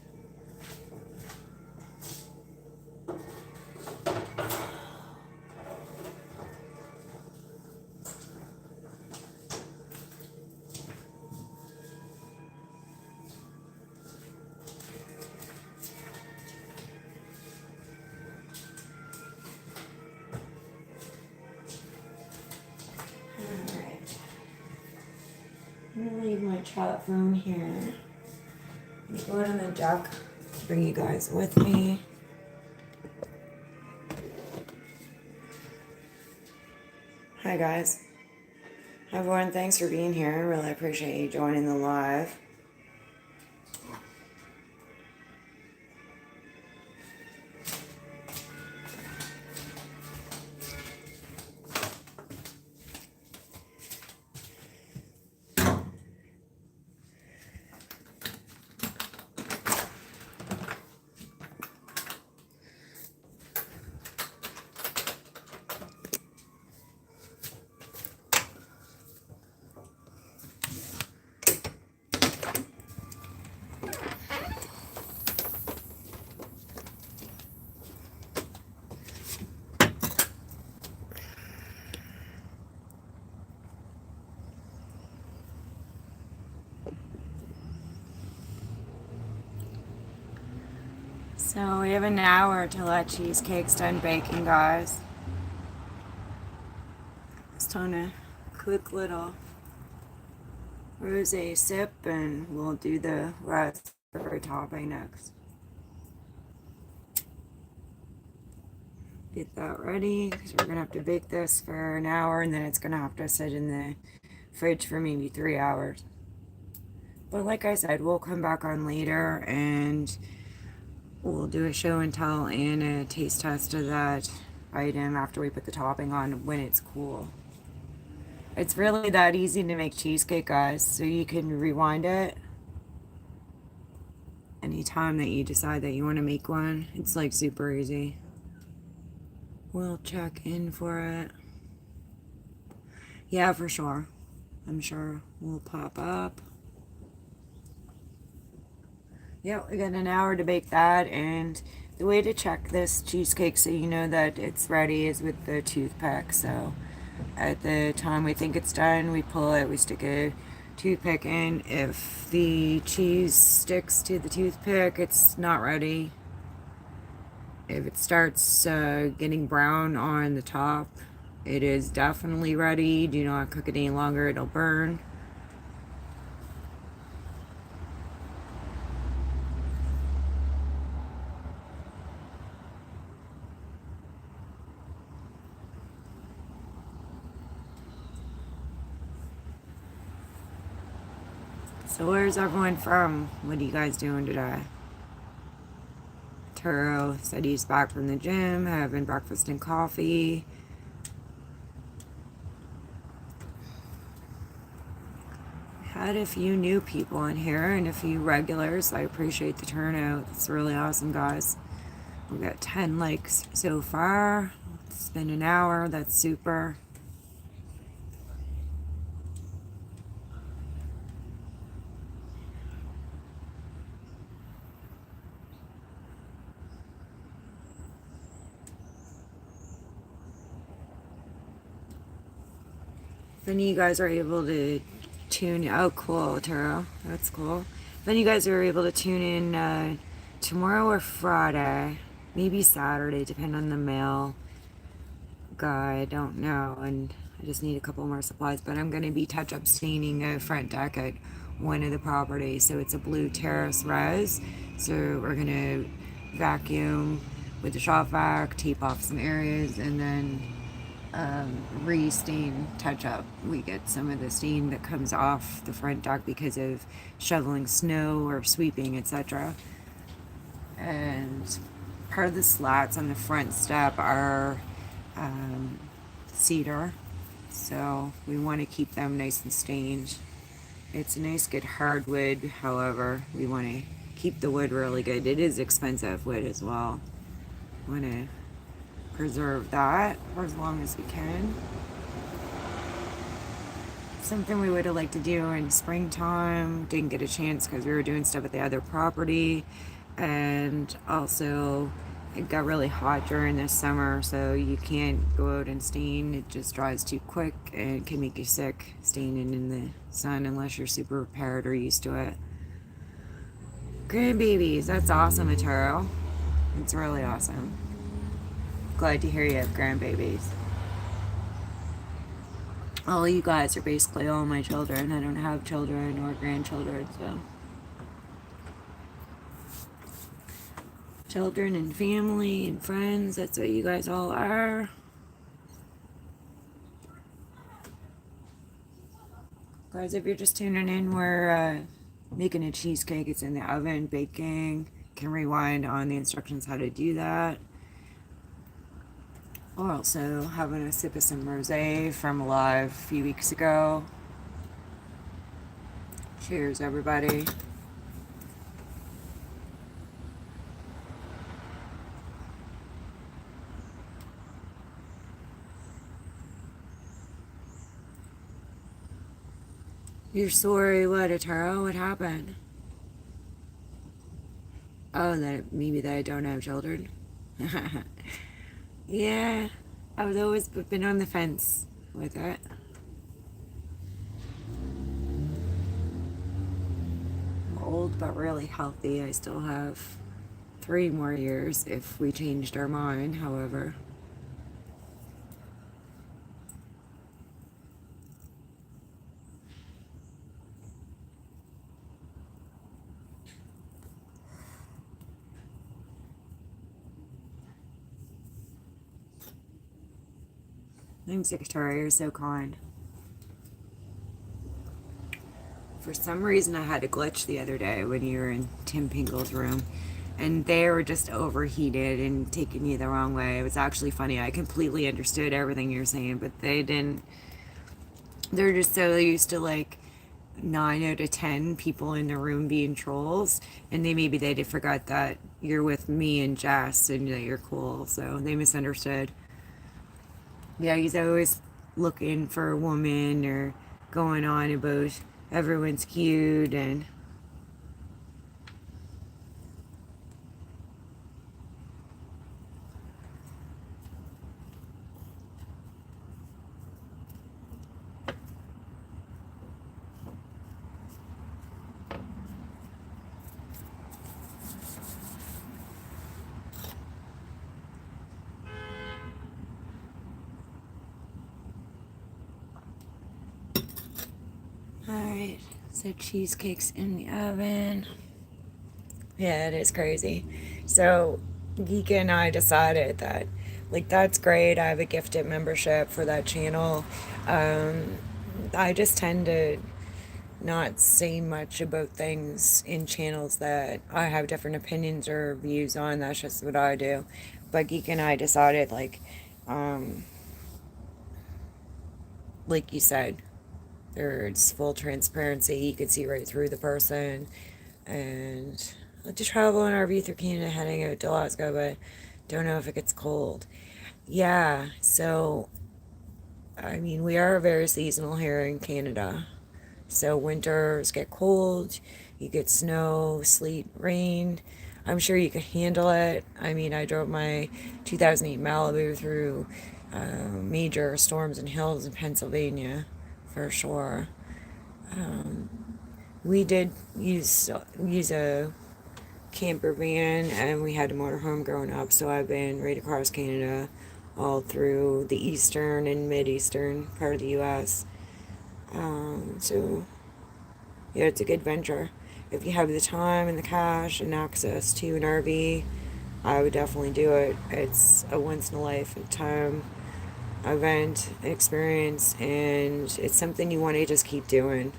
I'm gonna leave my chat phone here. I'm going on the deck to bring you guys with me. Hi guys. Hi everyone, thanks for being here. I really appreciate you joining the live. So we have an hour till that cheesecake's done baking, guys. Just on a quick little rosé sip, and we'll do the raspberry topping next. Get that ready, because we're gonna have to bake this for an hour, and then it's gonna have to sit in the fridge for maybe 3 hours. But like I said, we'll come back on later and we'll do a show and tell and a taste test of that item after we put the topping on when it's cool. It's really that easy to make cheesecake, guys, so you can rewind it anytime that you decide that you want to make one. It's like super easy. We'll check in for it. Yeah, for sure. I'm sure we'll pop up. Yeah, we got an hour to bake that, and The way to check this cheesecake so you know that it's ready is with the toothpick. So at the time we think it's done, we pull it, we stick a toothpick in. If the cheese sticks to the toothpick, it's not ready. If it starts getting brown on the top, it is definitely ready. Do not cook it any longer, it'll burn. So where's everyone from? What are you guys doing today? Turo said he's back from the gym, having breakfast and coffee. Had a few new people in here and a few regulars. I appreciate the turnout. It's really awesome, guys. We got 10 likes so far. It's been an hour. That's super. If any of you guys are able to tune in, oh cool, Taro, that's cool. If any of you guys are able to tune in tomorrow or Friday, maybe Saturday, depending on the mail guy, I don't know, and I just need a couple more supplies, but I'm going to be touch-up staining a front deck at one of the properties, so it's a blue terrace res, so we're going to vacuum with the shop vac, tape off some areas, and then re-stain touch-up. We get some of the stain that comes off the front deck because of shoveling snow or sweeping, etc. And part of the slats on the front step are cedar, so we want to keep them nice and stained. It's a nice good hardwood, however we want to keep the wood really good. It is expensive wood as well. Want to preserve that for as long as we can. Something we would have liked to do in springtime, didn't get a chance because we were doing stuff at the other property, and also it got really hot during this summer, so you can't go out and stain. It just dries too quick and can make you sick staining in the sun unless you're super prepared or used to it. Grandbabies, that's awesome, Ataro. It's really awesome. Glad to hear you have grandbabies. All you guys are basically all my children. I don't have children or grandchildren, so. Children and family and friends, that's what you guys all are. Guys, if you're just tuning in, we're making a cheesecake. It's in the oven, baking. Can rewind on the instructions how to do that. We're also having a sip of some rosé from a live a few weeks ago. Cheers, everybody. You're sorry, what, Ataro? What happened? Oh, that maybe that I don't have children. Yeah, I've always been on the fence with it. I'm old but really healthy. I still have 3 more years if we changed our mind, however. Thanks, Victoria. You're so kind. For some reason, I had a glitch the other day when you were in Tim Pinkle's room, and they were just overheated and taking you the wrong way. It was actually funny. I completely understood everything you're saying, but they didn't. They're just so used to like 9 out of 10 people in the room being trolls, and maybe they did forgot that you're with me and Jess and that you're cool, so they misunderstood. Yeah, he's always looking for a woman or going on about everyone's cute, and Alright, so cheesecake's in the oven. Yeah, it is crazy. So, Geeka and I decided that, like, that's great. I have a gifted membership for that channel. Um, I just tend to not say much about things in channels that I have different opinions or views on. That's just what I do. But Geek and I decided, um, like you said, there's full transparency. You could see right through the person. And I like to travel in RV through Canada, heading out to Alaska, but don't know if it gets cold. Yeah, so I mean, we are very seasonal here in Canada. So winters get cold, you get snow, sleet, rain. I'm sure you could handle it. I mean, I drove my 2008 Malibu through major storms and hills in Pennsylvania for sure. We did use a camper van and we had a motorhome growing up, so I've been right across Canada, all through the eastern and mid-eastern part of the U.S. So yeah, it's a good venture. If you have the time and the cash and access to an RV, I would definitely do it. It's a once in a lifetime event, experience, and it's something you want to just keep doing.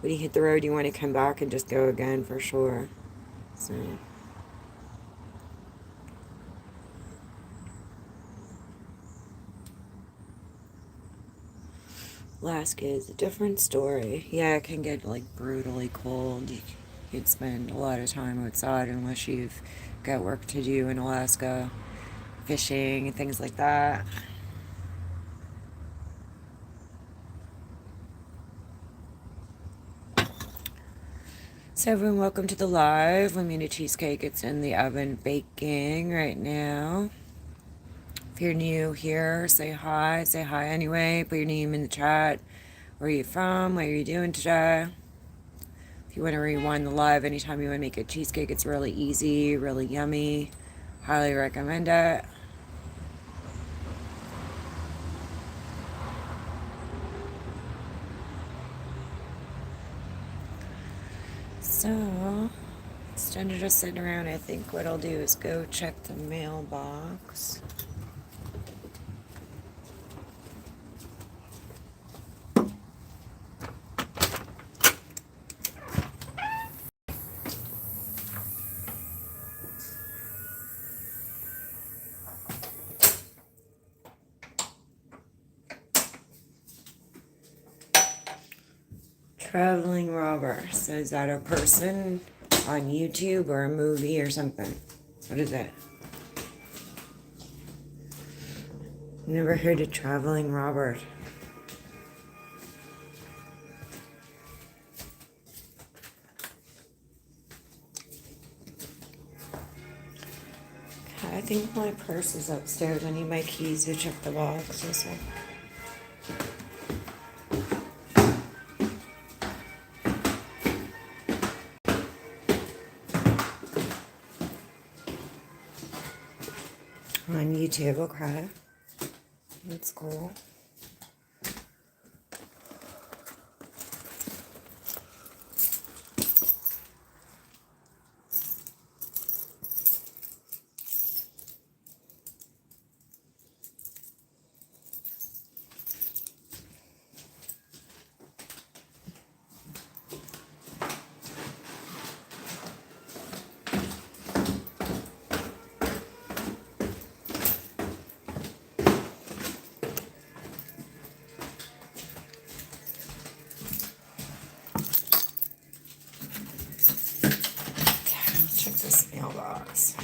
When you hit the road, you want to come back and just go again for sure. So. Alaska is a different story. Yeah, it can get like brutally cold. You could spend a lot of time outside unless you've got work to do in Alaska, fishing and things like that. So everyone, welcome to the live. We made a cheesecake. It's in the oven baking right now. If you're new here, say hi. Say hi anyway. Put your name in the chat. Where are you from? What are you doing today? If you want to rewind the live anytime you want to make a cheesecake, it's really easy, really yummy. Highly recommend it. So, instead of just sitting around, I think what I'll do is go check the mailbox. Traveling robber. So is that a person on YouTube or a movie or something? What is it? Never heard of traveling robber. I think my purse is upstairs. I need my keys to check the box. This one. On YouTube, okay. That's cool. Check this mailbox.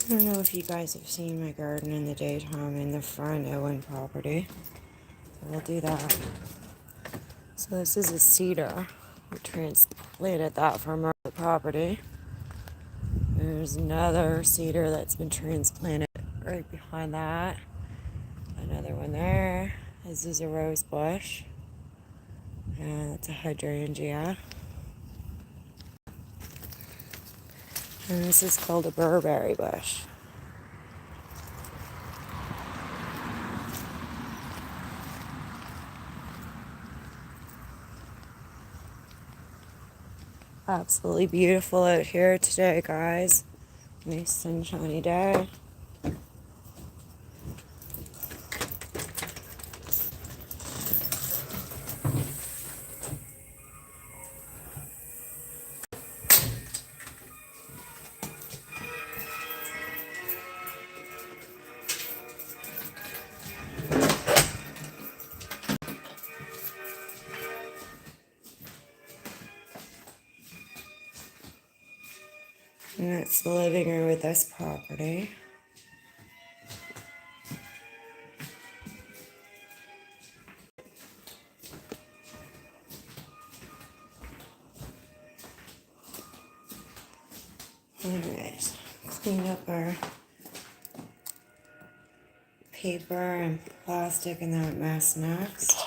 I don't know if you guys have seen my garden in the daytime in the front Owen property. So we'll do that. So this is a cedar. We transplanted that from our property. There's another cedar that's been transplanted right behind that. Another one there. This is a rose bush. And that's a hydrangea. And this is called a burberry bush. Absolutely beautiful out here today, guys. Nice sunshiny day. And that's the living room with this property. Alright, clean up our paper and plastic and that mess next.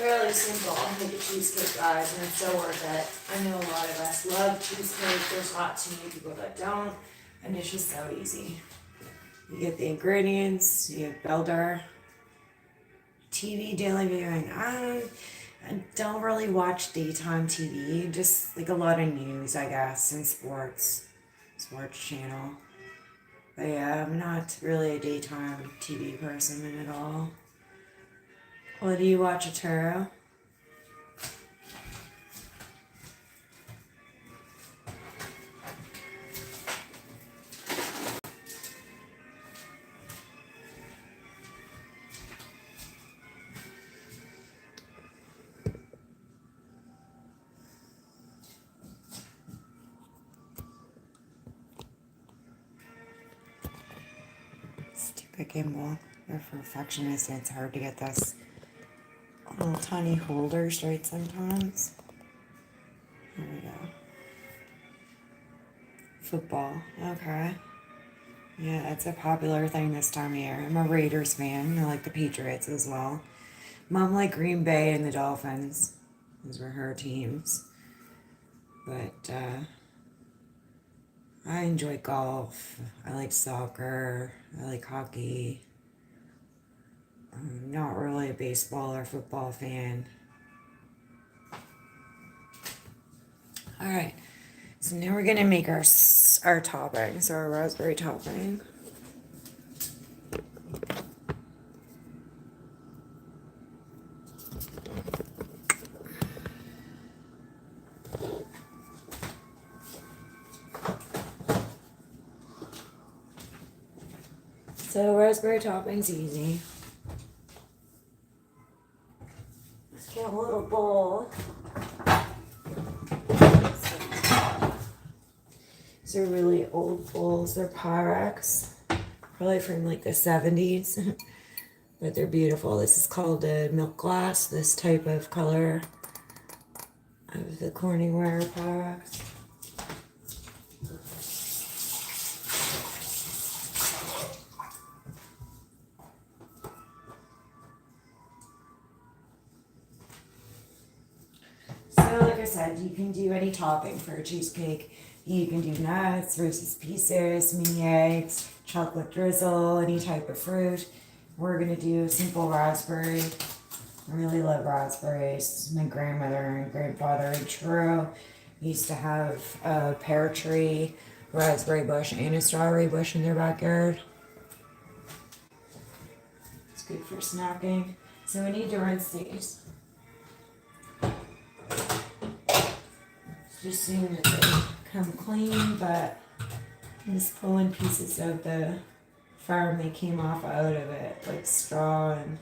Really simple, make a cheesecake, guys, and it's so worth it. I know a lot of us love cheesecake. There's not too many people that don't, and it's just so easy. You get the ingredients, you have builder, TV, daily viewing. I don't really watch daytime TV, just like a lot of news, I guess, and sports channel. But yeah, I'm not really a daytime TV person at all. What do you watch, Arturo? Stupid gimbal. They're perfectionist and it's hard to get this little tiny holders right sometimes. There we go. Football. Okay. Yeah, that's a popular thing this time of year. I'm a Raiders fan. I like the Patriots as well. Mom liked Green Bay and the Dolphins. Those were her teams. But I enjoy golf. I like soccer. I like hockey. I'm not really a baseball or football fan. All right. So now we're gonna make our topping. So our raspberry topping. So raspberry topping's easy. Let's get a little bowl. These are really old bowls. They're Pyrex, probably from like the 70s, but they're beautiful. This is called a milk glass, this type of color of the Corningware Pyrex. So like I said, you can do any topping for a cheesecake. You can do nuts, Reese's Pieces, mini eggs, chocolate drizzle, any type of fruit. We're going to do simple raspberry. I really love raspberries. My grandmother and grandfather in Truro used to have a pear tree, raspberry bush, and a strawberry bush in their backyard. It's good for snacking. So we need to rinse these. Just seeing that they come clean, but I'm just pulling pieces of the farm they came off out of it, like straw and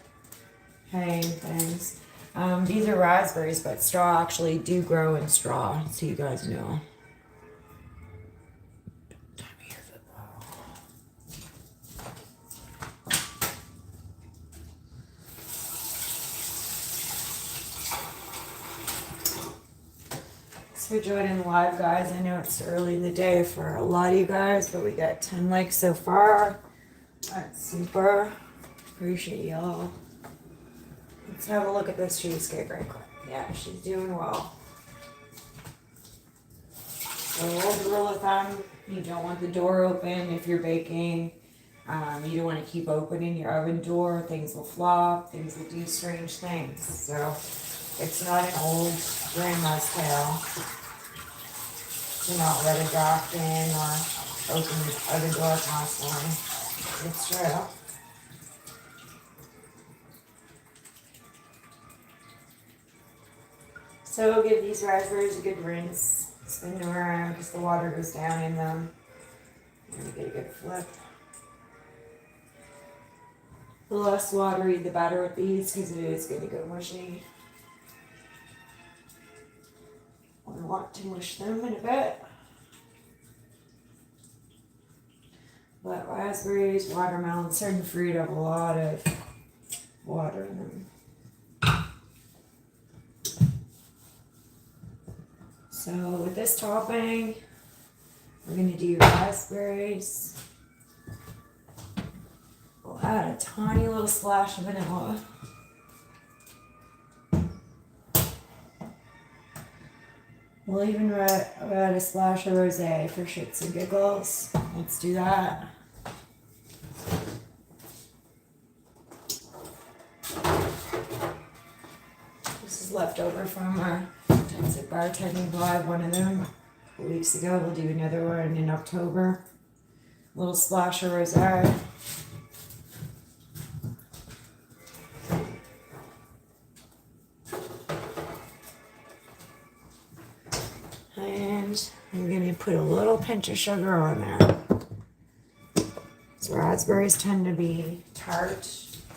hay and things. These are raspberries, but straw actually do grow in straw, so you guys know. for joining live, guys. I know it's early in the day for a lot of you guys, but we got 10 likes so far. That's super. Appreciate y'all. Let's have a look at this cheesecake right quick. Yeah, she's doing well. So old rule of thumb, you don't want the door open if you're baking. You don't want to keep opening your oven door. Things will flop. Things will do strange things. So it's not an old grandma's tale to not let a draft in or open the oven door constantly. It's true. So we'll give these raspberries a good rinse. Spin them around because the water goes down in them. I'm going to get a good flip. The less watery, the better with these because it is going to go mushy. I want to mush them in a bit. But raspberries, watermelon, certain fruit have a lot of water in them. So with this topping, we're going to do raspberries. We'll add a tiny little splash of vanilla. We'll even add a splash of rosé for shits and giggles. Let's do that. This is left over from our Toxic Bartending Live, one of them, a couple weeks ago. We'll do another one in October. A little splash of rosé. And I'm going to put a little pinch of sugar on there. So raspberries tend to be tart,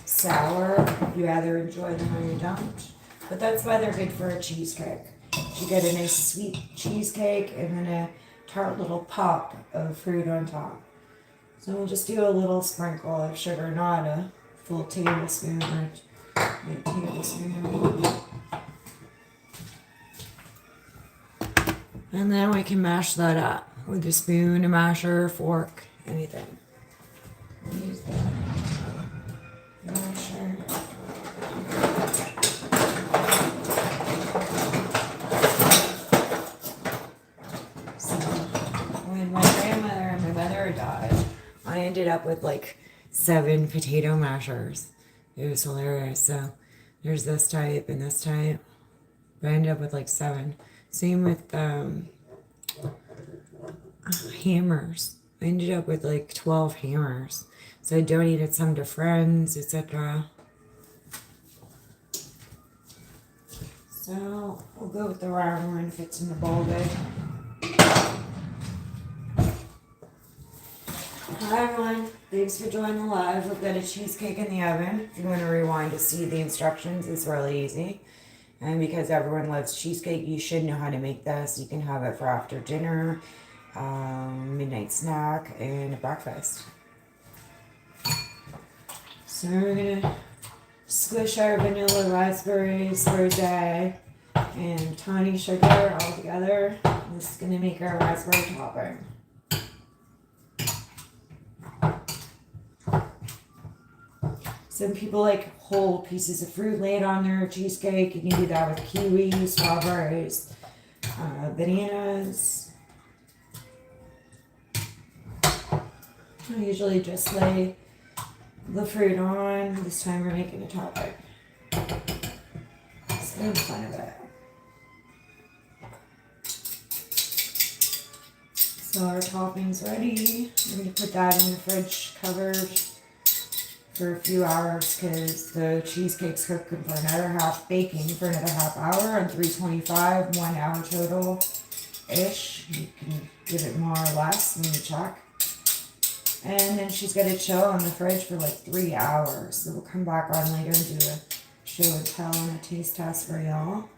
sour. You either enjoy them or you don't. But that's why they're good for a cheesecake. You get a nice sweet cheesecake and then a tart little pop of fruit on top. So we'll just do a little sprinkle of sugar, not a full tablespoon or a tablespoon. And then we can mash that up with a spoon, a masher, fork, anything. Use the masher. So when my grandmother and my mother died, I ended up with like 7 potato mashers. It was hilarious. So there's this type and this type. But I ended up with like 7. Same with hammers. I ended up with like 12 hammers. So I donated some to friends, etc. So we'll go with the round one, fits in the bowl good. Hi everyone, thanks for joining the live. We've got a cheesecake in the oven. If you want to rewind to see the instructions, it's really easy. And because everyone loves cheesecake, you should know how to make this. You can have it for after dinner, midnight snack, and a breakfast. So we're gonna squish our vanilla, raspberries, rosé, and tiny sugar all together. This is gonna make our raspberry topping. Some people like whole pieces of fruit laid on their cheesecake. You can do that with kiwi, strawberries, bananas. I usually just lay the fruit on. This time we're making a topping. It's kind of fun of it. So our topping's ready. We're going to put that in the fridge covered for a few hours because the cheesecake's cooking for baking for another half hour on 325, 1 hour total ish. You can give it more or less when you check. And then she's got to chill in the fridge for like 3 hours. So we'll come back on later and do a show and tell and a taste test for y'all.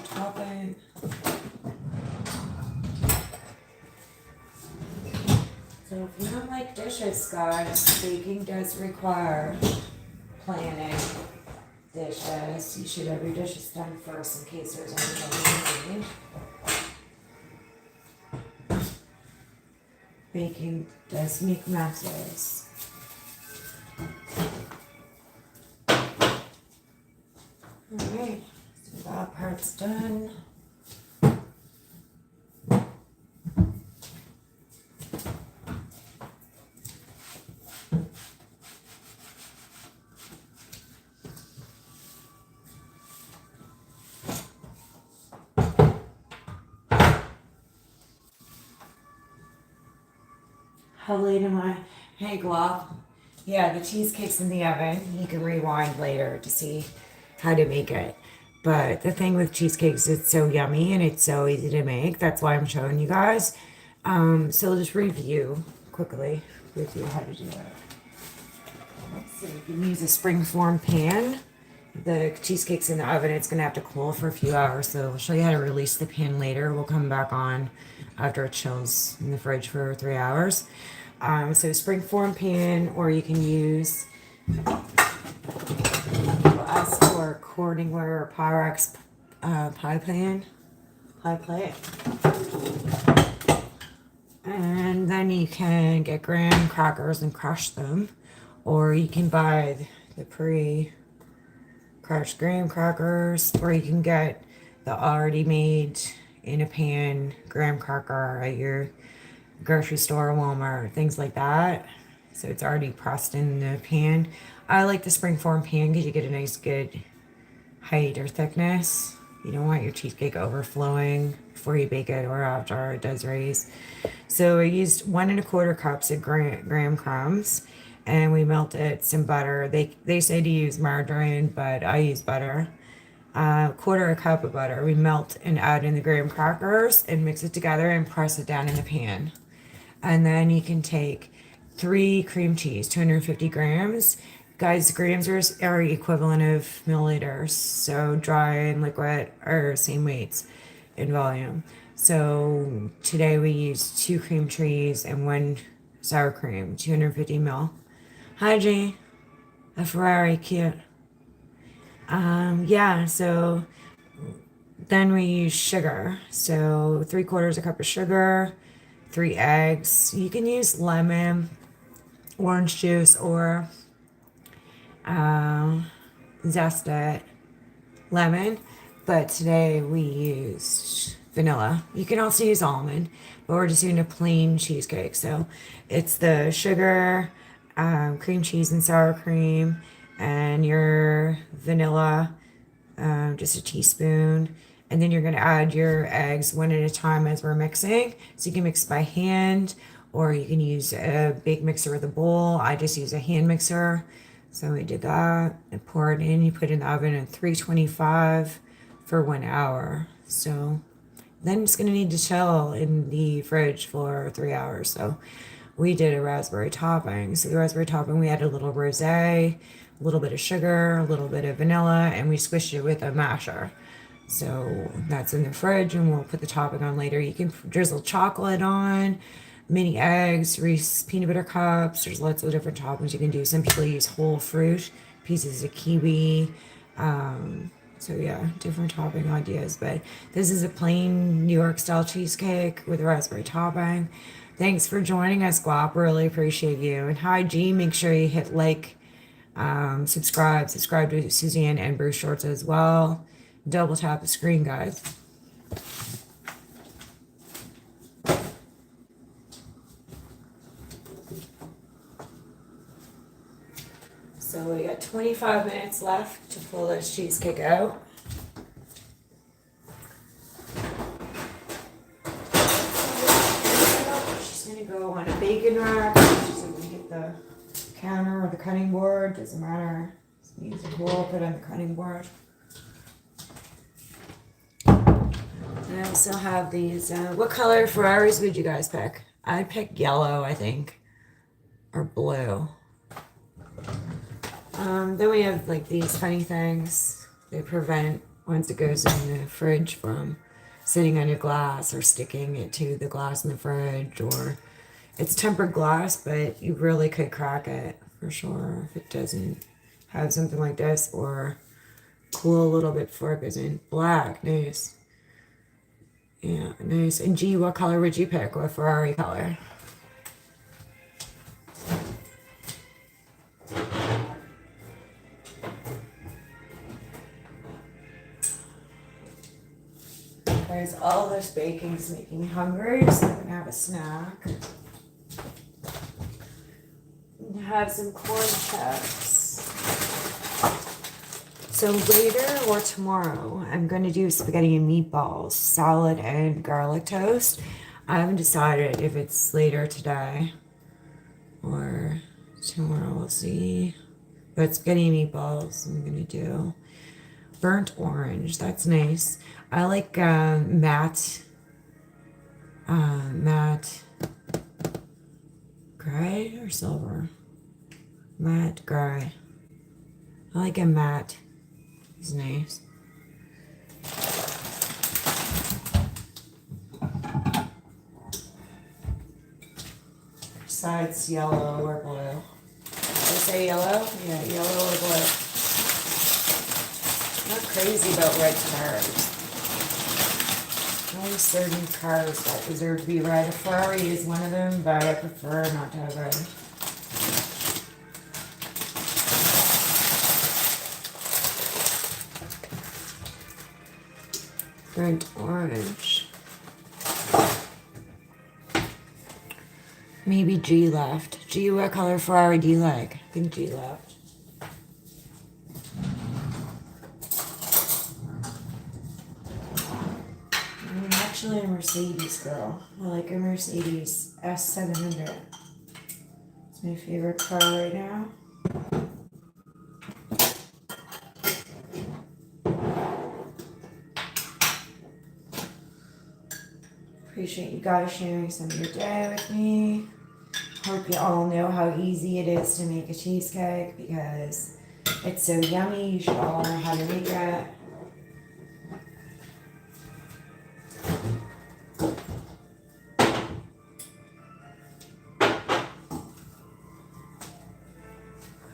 Topping. So if you don't like dishes, guys, baking does require planning dishes. You should have your dishes done first in case there's anything you need. Baking does make messes. Alright, so that part's done. How late am I? Hey, Glop. Yeah, the cheesecake's in the oven. You can rewind later to see how to make it. But the thing with cheesecakes, it's so yummy and it's so easy to make. That's why I'm showing you guys. So I'll just review quickly with you how to do it. So you can use a springform pan. The cheesecake's in the oven. It's gonna have to cool for a few hours. So I'll show you how to release the pan later. We'll come back on after it chills in the fridge for 3 hours. So springform pan, or you can use or Cordingware or Pyrex pie plate. And then you can get graham crackers and crush them, or you can buy the pre-crushed graham crackers, or you can get the already made in a pan graham cracker at your grocery store, Walmart, things like that. So it's already pressed in the pan. I like the springform pan because you get a nice good height or thickness. You don't want your cheesecake overflowing before you bake it or after it does raise. So I used 1¼ cups of graham crumbs, and we melted some butter. They say to use margarine, but I use butter. 1/4 cup of butter. We melt and add in the graham crackers and mix it together and press it down in the pan. And then you can take 3 cream cheese, 250 grams. Guys, grams are equivalent of milliliters. So dry and liquid are same weights in volume. So today we used 2 cream cheese and 1 sour cream, 250 ml. Hi, G. A Ferrari, cute. Yeah, so then we use sugar. So 3/4 cup of sugar, 3 eggs. You can use lemon, orange juice, or zest it, lemon. But today we used vanilla. You can also use almond, but we're just doing a plain cheesecake. So it's the sugar, cream cheese and sour cream, and your vanilla, just a teaspoon. And then you're going to add your eggs one at a time as we're mixing. So you can mix by hand, or you can use a big mixer with a bowl. I just use a hand mixer. So we did that and pour it in. You put it in the oven at 325 for 1 hour. So then it's going to need to chill in the fridge for 3 hours. So we did a raspberry topping. So the raspberry topping, we added a little rosé, a little bit of sugar, a little bit of vanilla, and we squished it with a masher. So that's in the fridge, and we'll put the topping on later. You can drizzle chocolate on, mini eggs, Reese peanut butter cups. There's lots of different toppings you can do. Some people use whole fruit, pieces of kiwi. So yeah, different topping ideas. But this is a plain New York style cheesecake with a raspberry topping. Thanks for joining us, Guap. Really appreciate you. And hi, G. Make sure you hit like, subscribe to Suzanne and Bruce Shorts as well. Double tap the screen, guys. So we got 25 minutes left to pull this cheesecake out. She's gonna go on a bacon rack. She's gonna get the counter or the cutting board, doesn't matter. Just use a bowl, put it on the cutting board. I also have these, what color Ferraris would you guys pick? I'd pick yellow, I think, or blue. Then we have like these funny things. They prevent once it goes in the fridge from sitting on your glass or sticking it to the glass in the fridge, or it's tempered glass, but you really could crack it for sure if it doesn't have something like this, or cool a little bit before it goes in. Black, nice. Yeah, nice. And G, what color would you pick? What Ferrari color? Guys, all this baking's making me hungry, so I'm gonna have a snack. And have some corn chips. So later or tomorrow, I'm gonna do spaghetti and meatballs, salad and garlic toast. I haven't decided if it's later today or tomorrow, we'll see. But spaghetti and meatballs I'm gonna do. Burnt orange, that's nice. I like matte gray or silver? Matte gray. I like a matte. It's nice. Besides yellow or blue. Did I say yellow? Yeah, yellow or blue. I'm not crazy about red cars. Only certain cars that deserve to be red. A Ferrari is one of them, but I prefer not to have red. Burnt orange. Maybe G left. G, what color Ferrari do you like? I think G left. I'm actually a Mercedes girl. I like a Mercedes S700. It's my favorite car right now. Appreciate you guys sharing some of your day with me. Hope you all know how easy it is to make a cheesecake because it's so yummy. You should all know how to make it.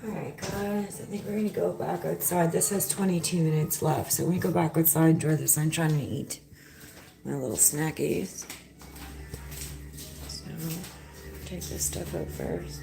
Alright guys, I think we're going to go back outside. This has 22 minutes left, so we go back outside, enjoy the sunshine, and eat my little snackies. So, take this stuff out first.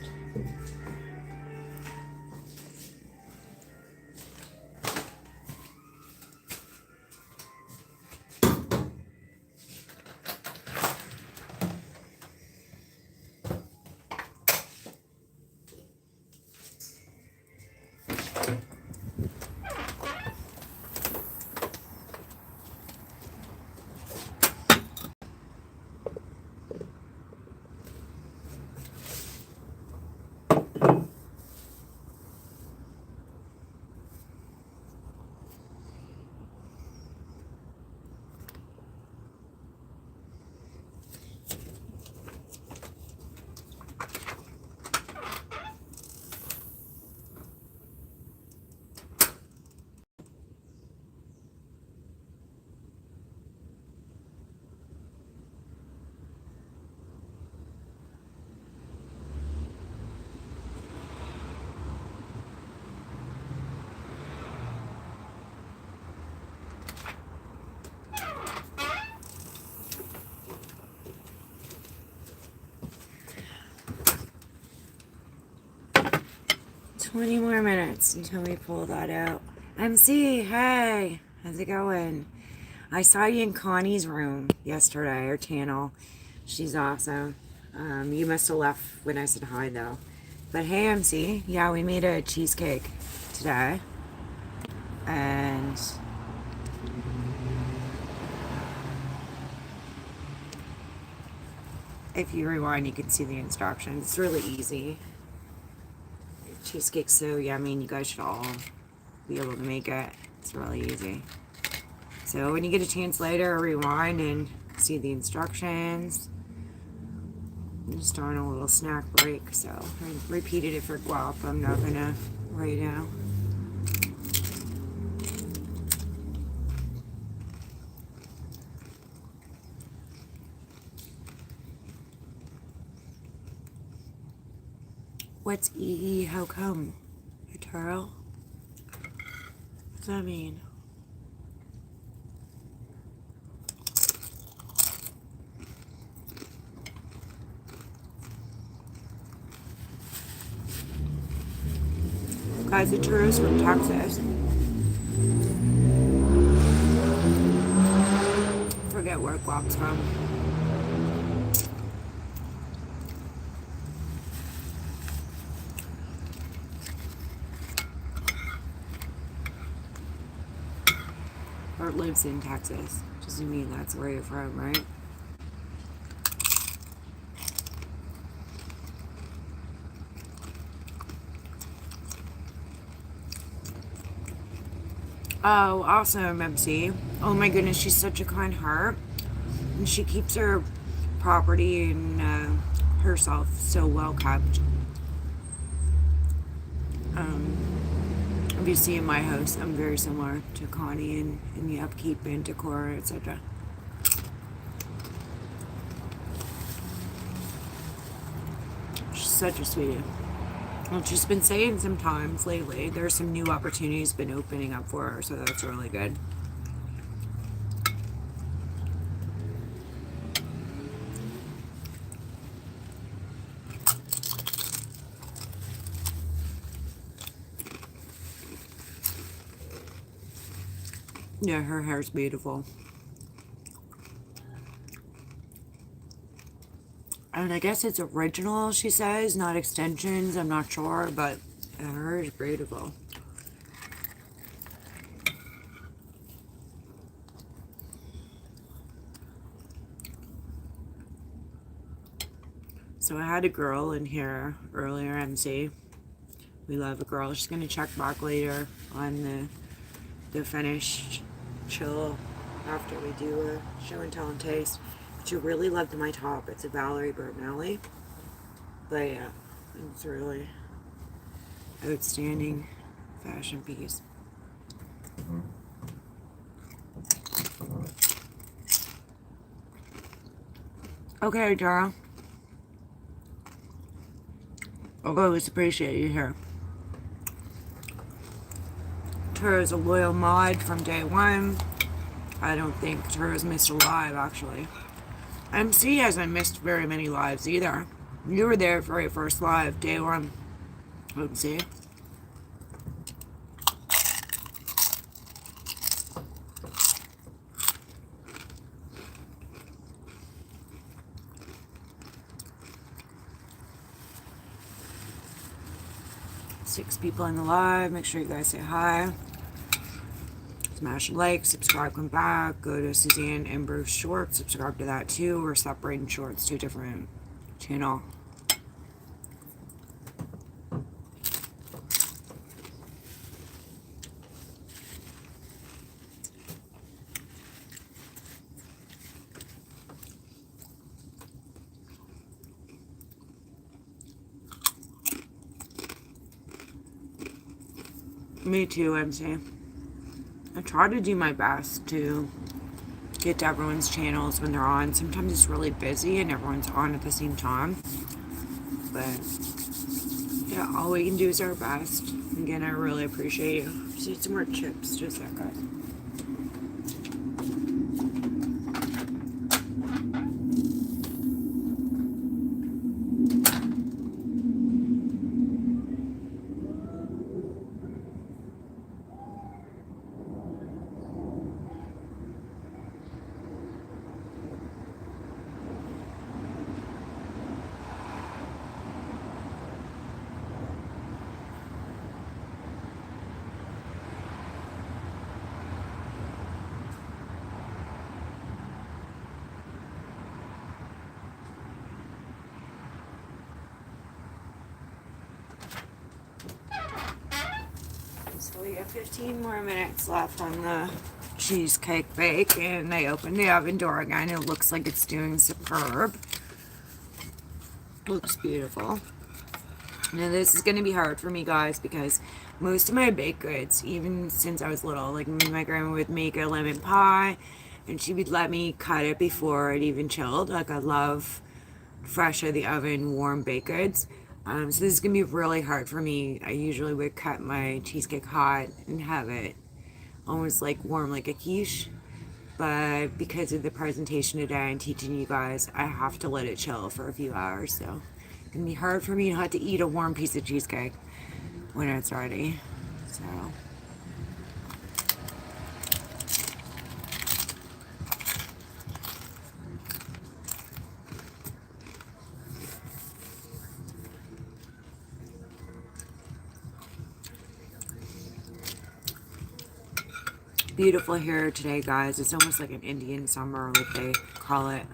Twenty more minutes until we pull that out. MC, hey, how's it going? I saw you in Connie's room yesterday, or channel. She's awesome. You must have left when I said hi though. But hey MC, yeah, we made a cheesecake today. And if you rewind, you can see the instructions. It's really easy. Cheesecake's so yummy, and you guys should all be able to make it. It's really easy. So when you get a chance later, rewind and see the instructions. I'm just on a little snack break, so I repeated it for guap. I'm not gonna right now. What's EE? How come? Eternal? What does that mean? Guys, the tourists from Texas. Forget where Guap's from. Or lives in Texas. Doesn't mean that's where you're from, right? Oh, awesome, MC. Oh my goodness, she's such a kind heart. And she keeps her property and herself so well kept. If you see in my house, I'm very similar to Connie in the upkeep and decor, etc. She's such a sweetie. Well, she's been saying sometimes lately there's some new opportunities been opening up for her, so that's really good. Yeah, her hair's beautiful. And I guess it's original, she says, not extensions. I'm not sure, but her hair is beautiful. So I had a girl in here earlier, MC. We love a girl. She's going to check back later on the finished chill after we do a show and tell and taste. She really loved my top. It's a Valerie Bertinelli. But yeah, it's really outstanding fashion piece. Okay, Dara. I always appreciate you here. Tara's a loyal mod from day one. I don't think Tara's missed a live, actually. MC hasn't missed very many lives either. You were there for your first live, day one. MC. Six people in the live. Make sure you guys say hi. Smash a like, subscribe, come back. Go to Suzanne and Bruce Shorts. Subscribe to that too. We're separating shorts to a different channel. Me too, MC. I try to do my best to get to everyone's channels when they're on. Sometimes it's really busy and everyone's on at the same time. But yeah, all we can do is our best. Again, I really appreciate you. Just need some more chips, just that, guys. So we have 15 more minutes left on the cheesecake bake, and I opened the oven door again. It looks like it's doing superb. Looks beautiful. Now this is going to be hard for me, guys, because most of my baked goods, even since I was little, like my grandma would make a lemon pie and she would let me cut it before it even chilled. Like, I love fresh out of the oven warm baked goods. So this is gonna be really hard for me. I usually would cut my cheesecake hot and have it almost like warm like a quiche. But because of the presentation today and teaching you guys, I have to let it chill for a few hours. So it's gonna be hard for me not to eat a warm piece of cheesecake when it's ready. So beautiful here today, guys. It's almost like an Indian summer, like they call it,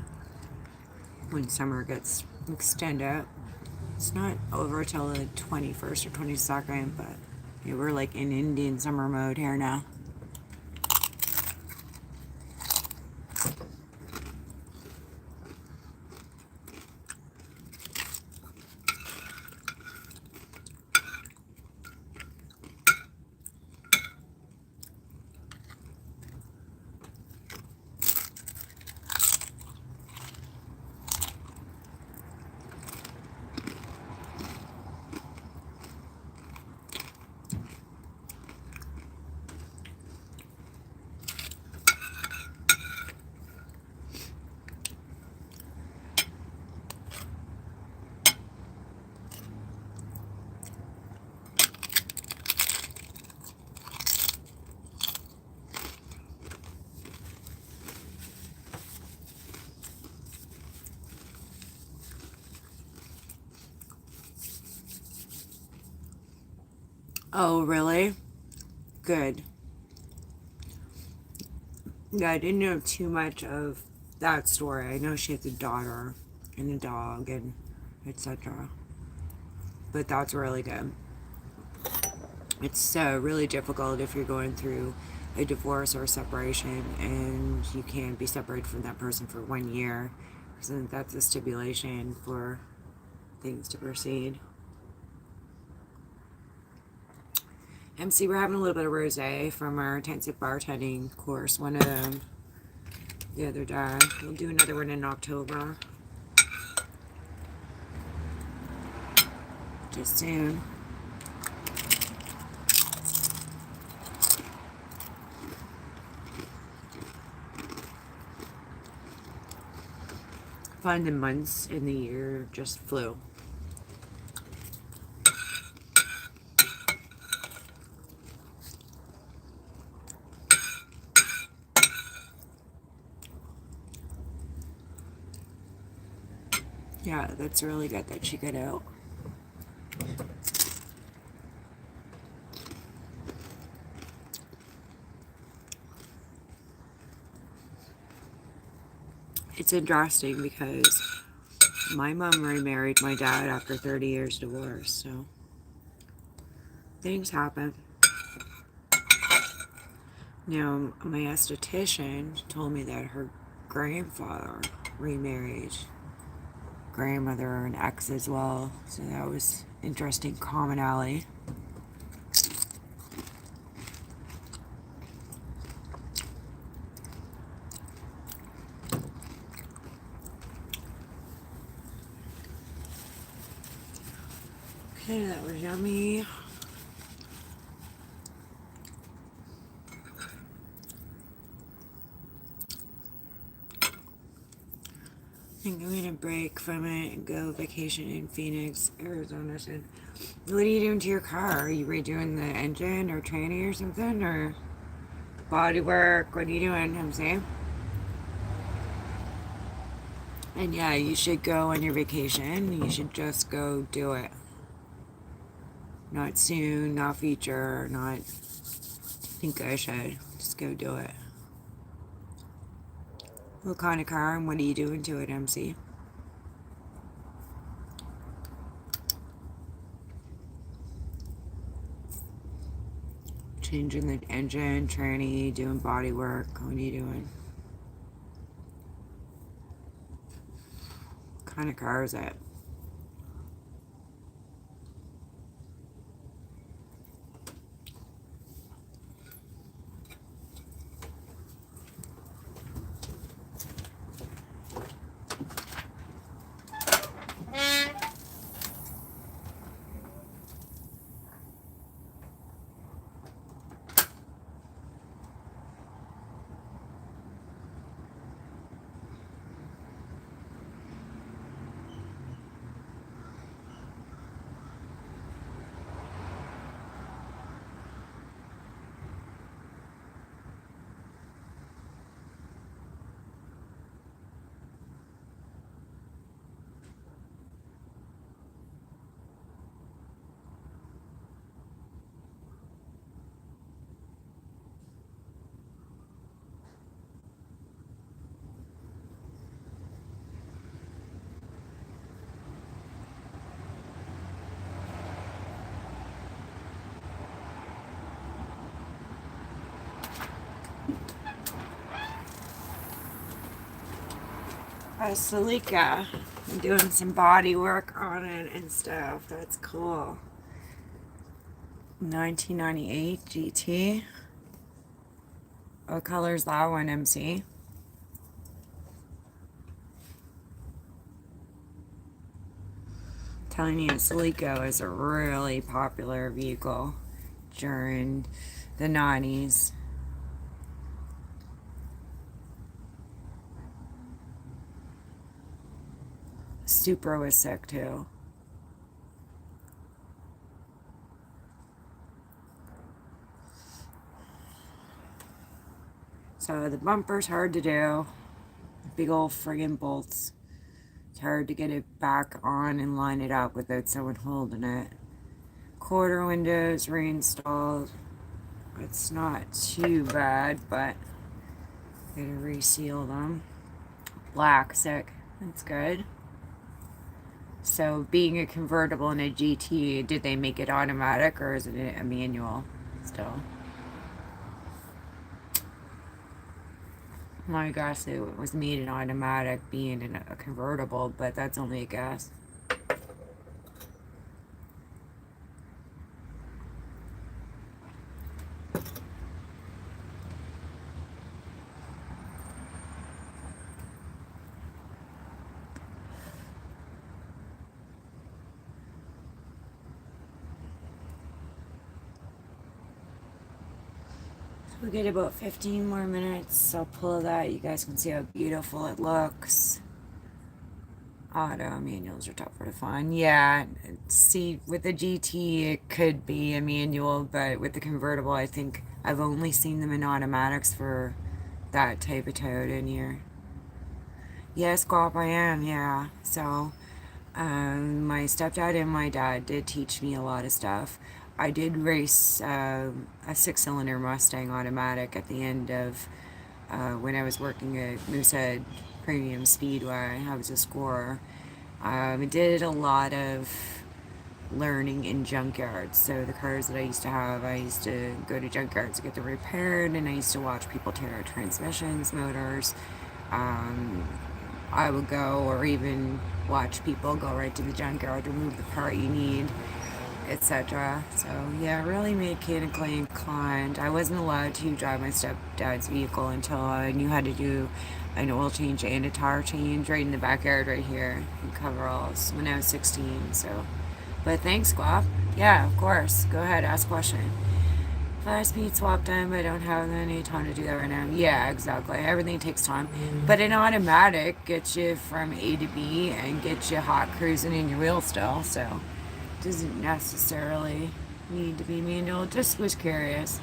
when summer gets extended. It's not over till the 21st or 22nd, but yeah, we're like in Indian summer mode here now. Oh, really? Good. Yeah, I didn't know too much of that story. I know she has a daughter and a dog and etc. But that's really good. It's really difficult if you're going through a divorce or a separation and you can't be separated from that person for 1 year. So that's a stipulation for things to proceed. MC, we're having a little bit of rosé from our intensive bartending course. One of them the other day. We'll do another one in October. Just soon. Find the months in the year just flew. Yeah, that's really good that she got out. It's interesting because my mom remarried my dad after 30 years divorce, so things happen. Now, my esthetician told me that her grandfather remarried grandmother and ex as well, so that was interesting commonality. Okay, that was yummy. I think I'm gonna break from it and go vacation in Phoenix, Arizona soon. What are you doing to your car? Are you redoing the engine or training or something? Or body work? What are you doing, I'm saying? And yeah, you should go on your vacation. You should just go do it. Not soon, not future, not think I should. Just go do it. What kind of car and what are you doing to it, MC? Changing the engine, tranny, doing body work. What are you doing? What kind of car is it? a Celica. I'm doing some body work on it and stuff. That's cool. 1998 GT. What color's that one, MC? Telling you, Celica is a really popular vehicle during the 90s. Supra was sick too. So the bumper's hard to do. Big old friggin' bolts. It's hard to get it back on and line it up without someone holding it. Quarter windows reinstalled. It's not too bad, but gotta reseal them. Black sick. That's good. So being a convertible in a GT, did they make it automatic or is it a manual still? My guess it was made in automatic being in a convertible, but that's only a guess. We'll get about 15 more minutes. I'll pull that. You guys can see how beautiful it looks. Auto manuals are tougher to find. Yeah, see, with the GT, it could be a manual, but with the convertible, I think I've only seen them in automatics for that type of Toyota in here. Yes, Guap, I am, yeah. So, my stepdad and my dad did teach me a lot of stuff. I did race a 6-cylinder Mustang automatic at the end of when I was working at Moosehead Premium Speedway. I was a scorer. I did a lot of learning in junkyards. So the cars that I used to have, I used to go to junkyards to get them repaired, and I used to watch people tear transmissions, motors. I would go, or even watch people go right to the junkyard, remove the part you need, etc. So yeah, really mechanically inclined. I wasn't allowed to drive my stepdad's vehicle until I knew how to do an oil change and a tire change right in the backyard right here in coveralls when I was 16. So, but thanks, Guap. Yeah, of course. Go ahead, ask a question. 5-speed swap time, but I don't have any time to do that right now. Yeah, exactly. Everything takes time. But an automatic gets you from A to B and gets you hot cruising in your wheel still, so doesn't necessarily need to be manual. Just was curious.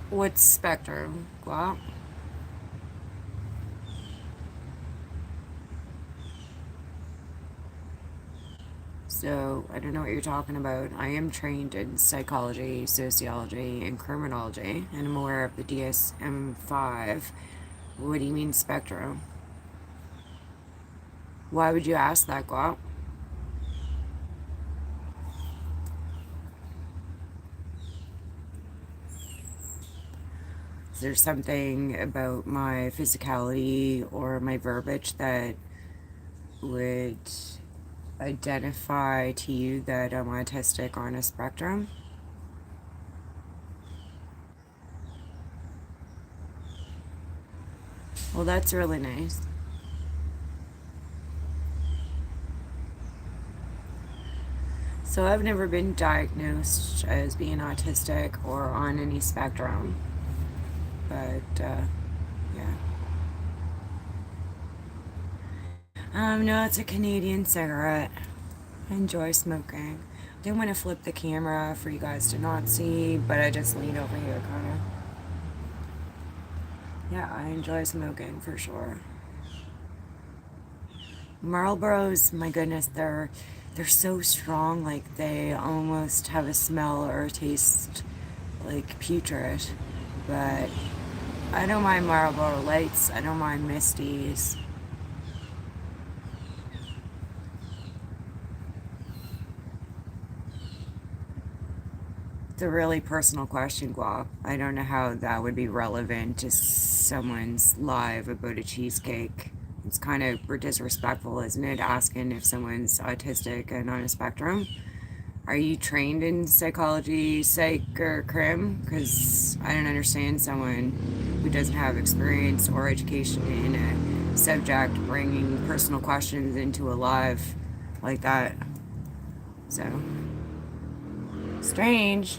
What's Spectrum? Well, so I don't know what you're talking about. I am trained in psychology, sociology, and criminology, and I'm aware of the DSM-5. What do you mean spectrum? Why would you ask that, Guap? Is there something about my physicality or my verbiage that would identify to you that I'm autistic on a spectrum? Well, that's really nice. So I've never been diagnosed as being autistic or on any spectrum, but yeah. No, it's a Canadian cigarette. I enjoy smoking. I didn't want to flip the camera for you guys to not see, but I just leaned over here, kind of. Yeah, I enjoy smoking for sure. Marlboros, my goodness, they're so strong, like they almost have a smell or a taste like putrid. But I don't mind Marlboro Lights. I don't mind Misties. It's a really personal question, Guap. I don't know how that would be relevant to someone's live about a cheesecake. It's kind of disrespectful, isn't it? Asking if someone's autistic and on a spectrum. Are you trained in psychology, psych, or crim? Because I don't understand someone who doesn't have experience or education in a subject bringing personal questions into a live like that. So, strange.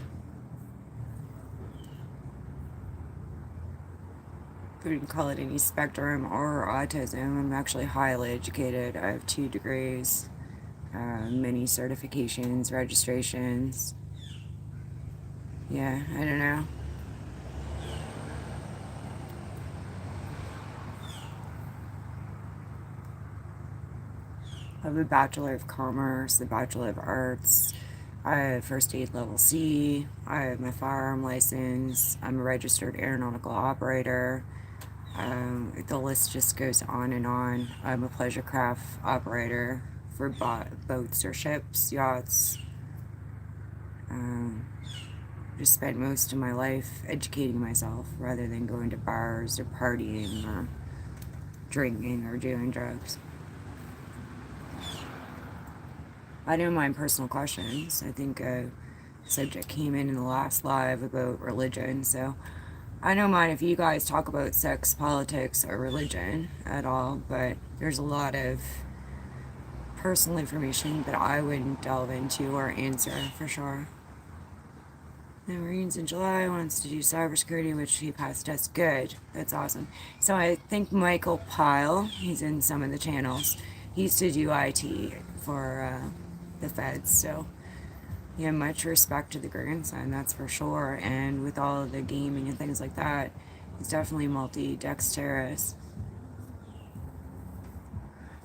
Wouldn't call it any spectrum or autism. I'm actually highly educated. I have 2 degrees, many certifications, registrations. Yeah, I don't know. I have a Bachelor of Commerce, a Bachelor of Arts. I have first aid level C. I have my firearm license. I'm a registered aeronautical operator. The list just goes on and on. I'm a pleasure craft operator for boats or ships, yachts. Um, just spent most of my life educating myself rather than going to bars or partying or drinking or doing drugs. I don't mind personal questions. I think a subject came in the last live about religion, so I don't mind if you guys talk about sex, politics, or religion at all, but there's a lot of personal information that I wouldn't delve into or answer for sure. The Marines in July wants to do cybersecurity, which he passed us. Good. That's awesome. So I think Michael Pyle, he's in some of the channels, he used to do IT for the feds. So yeah, much respect to the grandson, that's for sure. And with all of the gaming and things like that, he's definitely multi-dexterous.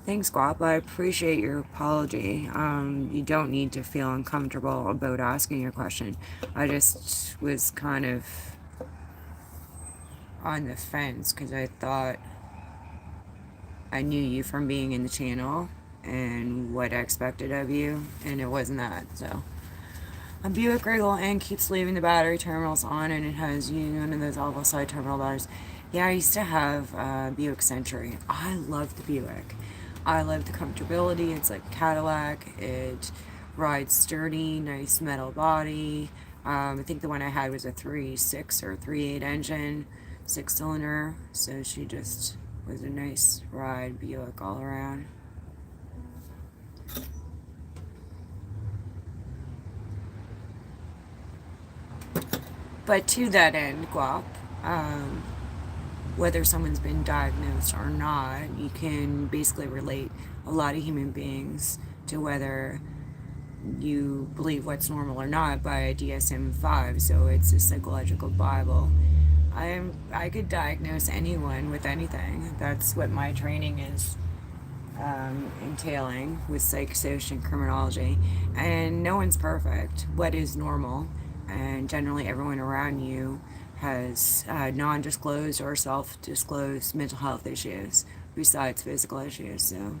Thanks, Guap. I appreciate your apology. You don't need to feel uncomfortable about asking your question. I just was kind of on the fence because I thought I knew you from being in the channel and what I expected of you, and it wasn't that. So a Buick Regal and keeps leaving the battery terminals on, and it has one of those oval side terminal batteries. Yeah, I used to have a Buick Century. I love the Buick. I love the comfortability. It's like a Cadillac. It rides sturdy, nice metal body. I think the one I had was a 3.6 or 3.8 engine, 6-cylinder. So she just was a nice ride Buick all around. But to that end, Guap, whether someone's been diagnosed or not, you can basically relate a lot of human beings to whether you believe what's normal or not by a DSM-5. So it's a psychological Bible. I could diagnose anyone with anything. That's what my training is entailing with psych, social, and criminology. And no one's perfect. What is normal? And generally, everyone around you has non-disclosed or self-disclosed mental health issues besides physical issues. So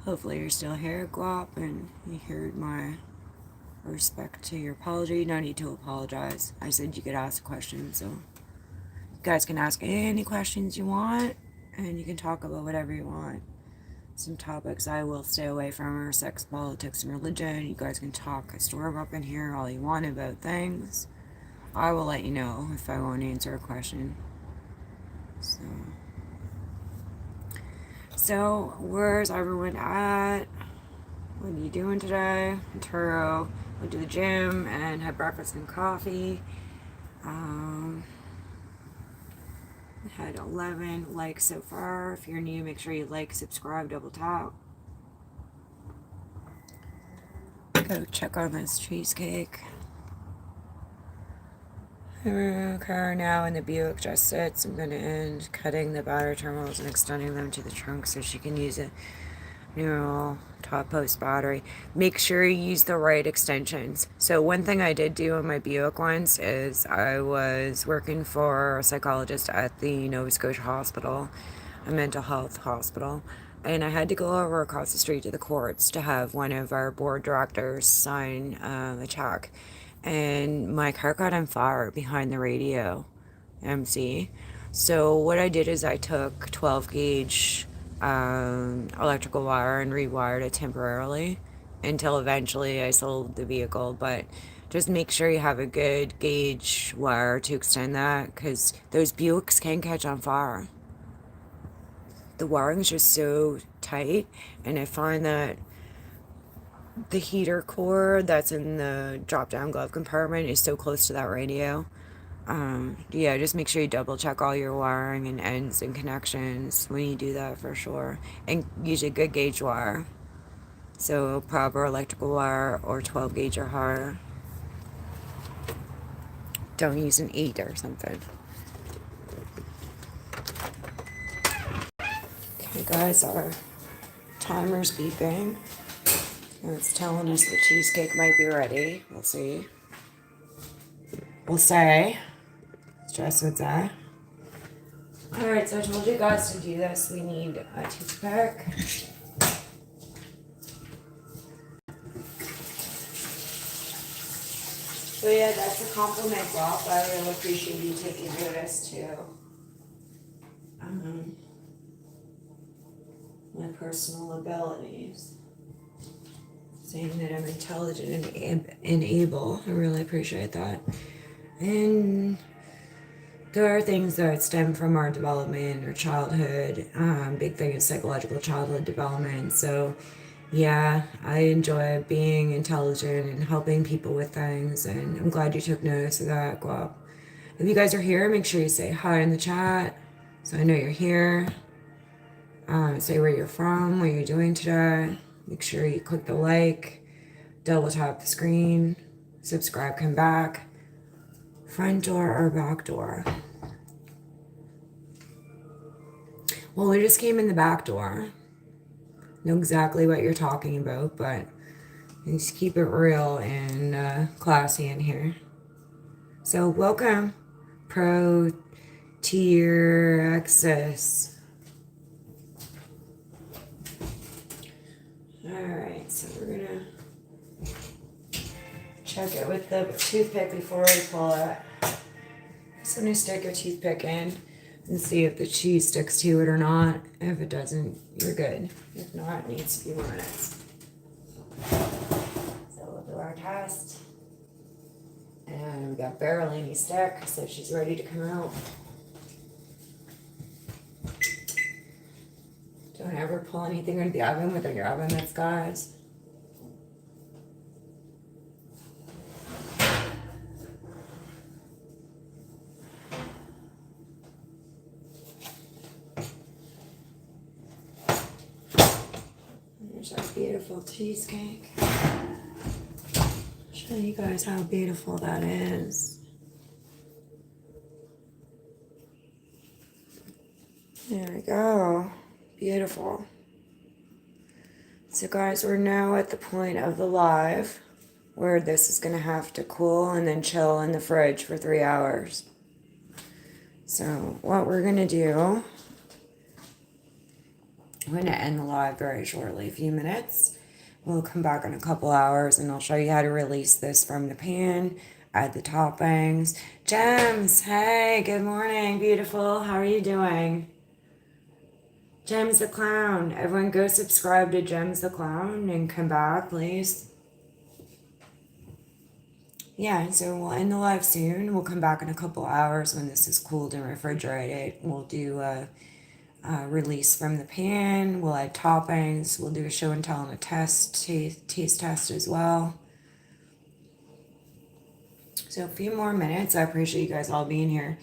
hopefully you're still here, Guap, and you heard my respect to your apology. No need to apologize. I said you could ask a question, so you guys can ask any questions you want, and you can talk about whatever you want. Some topics I will stay away from are sex, politics, and religion. You guys can talk a storm up in here all you want about things. I will let you know if I won't answer a question. So where's everyone at? What are you doing today? Turo went to the gym and had breakfast and coffee. Had 11 likes so far. If you're new, make sure you like, subscribe, double tap. Go check on this cheesecake. Okay, now in the Buick just sits. I'm going to end cutting the battery terminals and extending them to the trunk so she can use a new top post battery. Make sure you use the right extensions. So one thing I did do in my Buick once is I was working for a psychologist at the Nova Scotia hospital, a mental health hospital, and I had to go over across the street to the courts to have one of our board directors sign a check. And my car got on fire behind the radio MC. So what I did is I took 12 gauge electrical wire and rewired it temporarily until eventually I sold the vehicle. But just make sure you have a good gauge wire to extend that, because those Buicks can catch on fire. The wiring is just so tight, and I find that the heater cord that's in the drop down glove compartment is so close to that radio. Yeah, just make sure you double check all your wiring and ends and connections when you do that, for sure. And use a good gauge wire. So proper electrical wire, or 12 gauge or higher. Don't use an 8 or something. Okay guys, our timer's beeping. It's telling us the cheesecake might be ready. We'll see. We'll say. Just would say. Alright, so I told you guys to do this. We need a toothpick. So yeah, that's a compliment, Bob. I really appreciate you taking notice to my personal abilities. Saying that I'm intelligent and able. I really appreciate that. And there are things that stem from our development or childhood. Big thing is psychological childhood development. So, yeah, I enjoy being intelligent and helping people with things. And I'm glad you took notice of that, Guap. If you guys are here, make sure you say hi in the chat so I know you're here. Say where you're from, what you're doing today. Make sure you click the like, double tap the screen, subscribe, come back. Front door or back door? Well, we just came in the back door. Know exactly what you're talking about, but just keep it real and classy in here. So welcome, Pro Tier Access. Alright, so we're gonna check it with the toothpick before we pull it. So I'm gonna stick a toothpick in and see if the cheese sticks to it or not. If it doesn't, you're good. If not, it needs a few more minutes. So we'll do our test. And we got barely any stick, so she's ready to come out. Don't ever pull anything out of the oven without your oven mitts, guys. There's our beautiful cheesecake. Show you guys how beautiful that is. There we go. Beautiful. So guys, we're now at the point of the live where this is going to have to cool and then chill in the fridge for 3 hours. So what we're going to do, I'm going to end the live very shortly, a few minutes. We'll come back in a couple hours and I'll show you how to release this from the pan, add the toppings. Gems, hey, good morning, beautiful. How are you doing? Gems the Clown. Everyone go subscribe to Gems the Clown and come back, please. Yeah, so we'll end the live soon. We'll come back in a couple hours when this is cooled and refrigerated. We'll do a release from the pan. We'll add toppings. We'll do a show and tell and a taste test as well. So a few more minutes. I appreciate you guys all being here.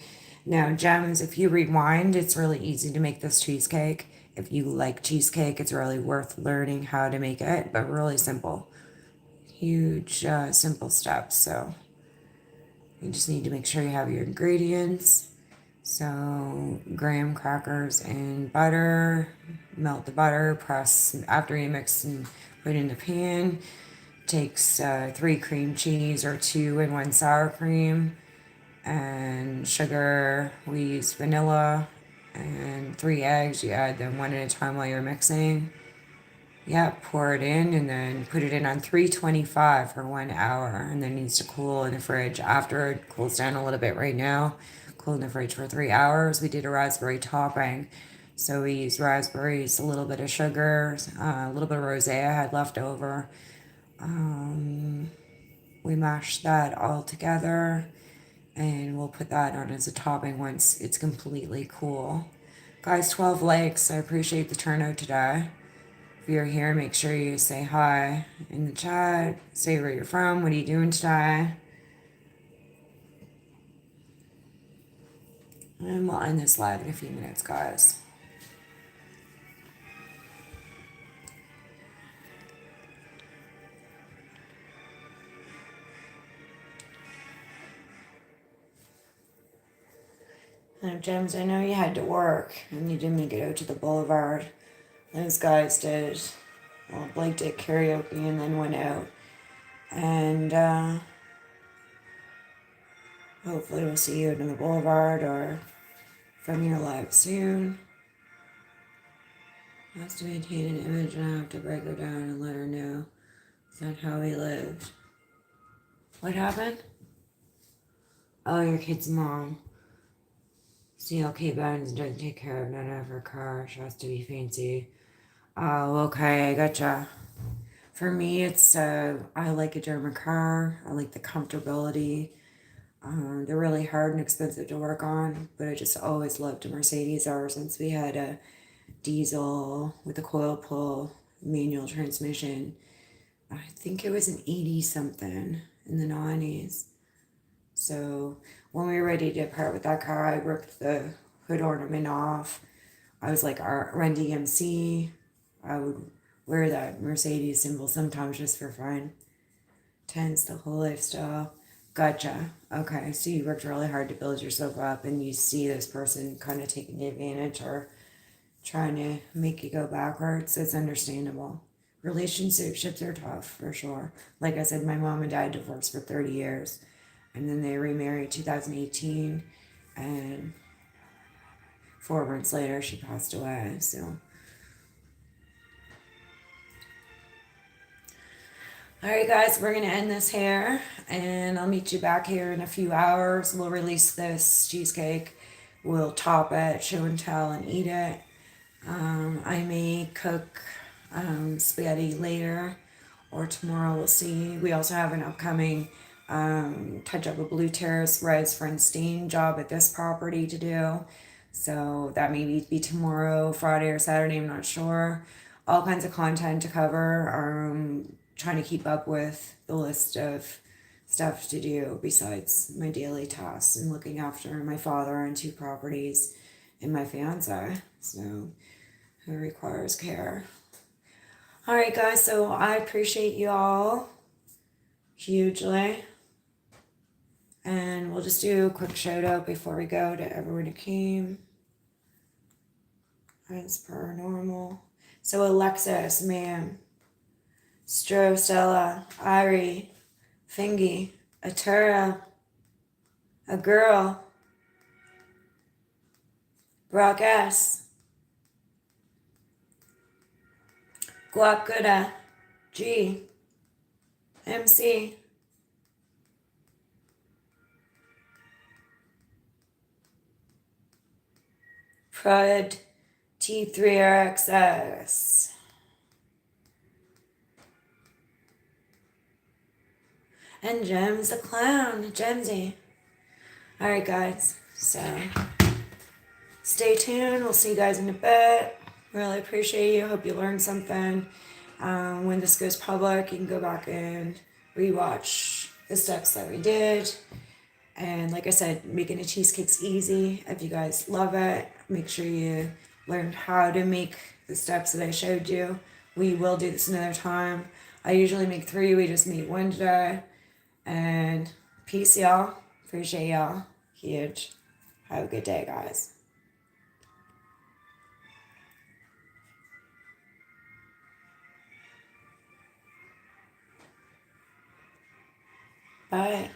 Now, Gems, if you rewind, it's really easy to make this cheesecake. If you like cheesecake, it's really worth learning how to make it, but really simple. Huge, simple steps. So you just need to make sure you have your ingredients. So graham crackers and butter. Melt the butter, press after you mix and put in the pan. Takes 3 cream cheese or 2 and 1 sour cream. And sugar, we use vanilla and 3 eggs. You add them one at a time while you're mixing. Yeah, pour it in and then put it in on 325 for 1 hour, and then it needs to cool in the fridge. After it cools down a little bit right now, cool in the fridge for 3 hours. We did a raspberry topping. So we used raspberries, a little bit of sugar, a little bit of rosé I had left over. We mashed that all together and we'll put that on as a topping once it's completely cool. Guys, 12 likes. I appreciate the turnout today. If you're here, make sure you say hi in the chat. Say where you're from. What are you doing today? And we'll end this live in a few minutes, guys. Now, James, I know you had to work and you didn't make it out to the boulevard. Those guys did. Well, Blake did karaoke and then went out. And hopefully we'll see you out on the boulevard or from your live soon. Has to maintain an image and I have to break her down and let her know that's how he lived. What happened? Oh, your kid's mom. CLK Bones doesn't take care of none of her car. She has to be fancy. Oh, okay, I gotcha. For me, it's I like a German car. I like the comfortability. They're really hard and expensive to work on, but I just always loved a Mercedes ever since we had a diesel with a coil pull manual transmission. I think it was an 80 something in the 90s. So when we were ready to part with that car, I ripped the hood ornament off. I was like Run DMC. I would wear that Mercedes symbol sometimes just for fun. Tense the whole lifestyle. Gotcha. Okay, so you worked really hard to build yourself up and you see this person kind of taking advantage or trying to make you go backwards. It's understandable. Relationships are tough for sure. Like I said, my mom and dad divorced for 30 years and then they remarried 2018 and 4 months later she passed away. So all right, guys, we're going to end this here, and I'll meet you back here in a few hours. We'll release this cheesecake. We'll top it, show and tell, and eat it. I may cook spaghetti later or tomorrow. We'll see. We also have an upcoming touch up a Blue Terrace Red's Friend Stain job at this property to do. So that may be tomorrow, Friday, or Saturday. I'm not sure. All kinds of content to cover. Trying to keep up with the list of stuff to do besides my daily tasks and looking after my father and 2 properties and my fiance, so who requires care. All right, guys, so I appreciate you all hugely, and we'll just do a quick shout out before we go to everyone who came as per normal. So Alexis, ma'am, Stro, Stella, Ari, Fingy, Atura, a girl, Brock S, Guakuda, G, MC, Prod, T3RXS, and Gems the Clown, Gemsy. Alright, guys, so stay tuned. We'll see you guys in a bit. Really appreciate you. Hope you learned something. When this goes public, you can go back and rewatch the steps that we did. And like I said, making a cheesecake's easy. If you guys love it, make sure you learn how to make the steps that I showed you. We will do this another time. I usually make 3. We just made 1 today. And peace, y'all. Appreciate y'all. Huge. Have a good day, guys. Bye.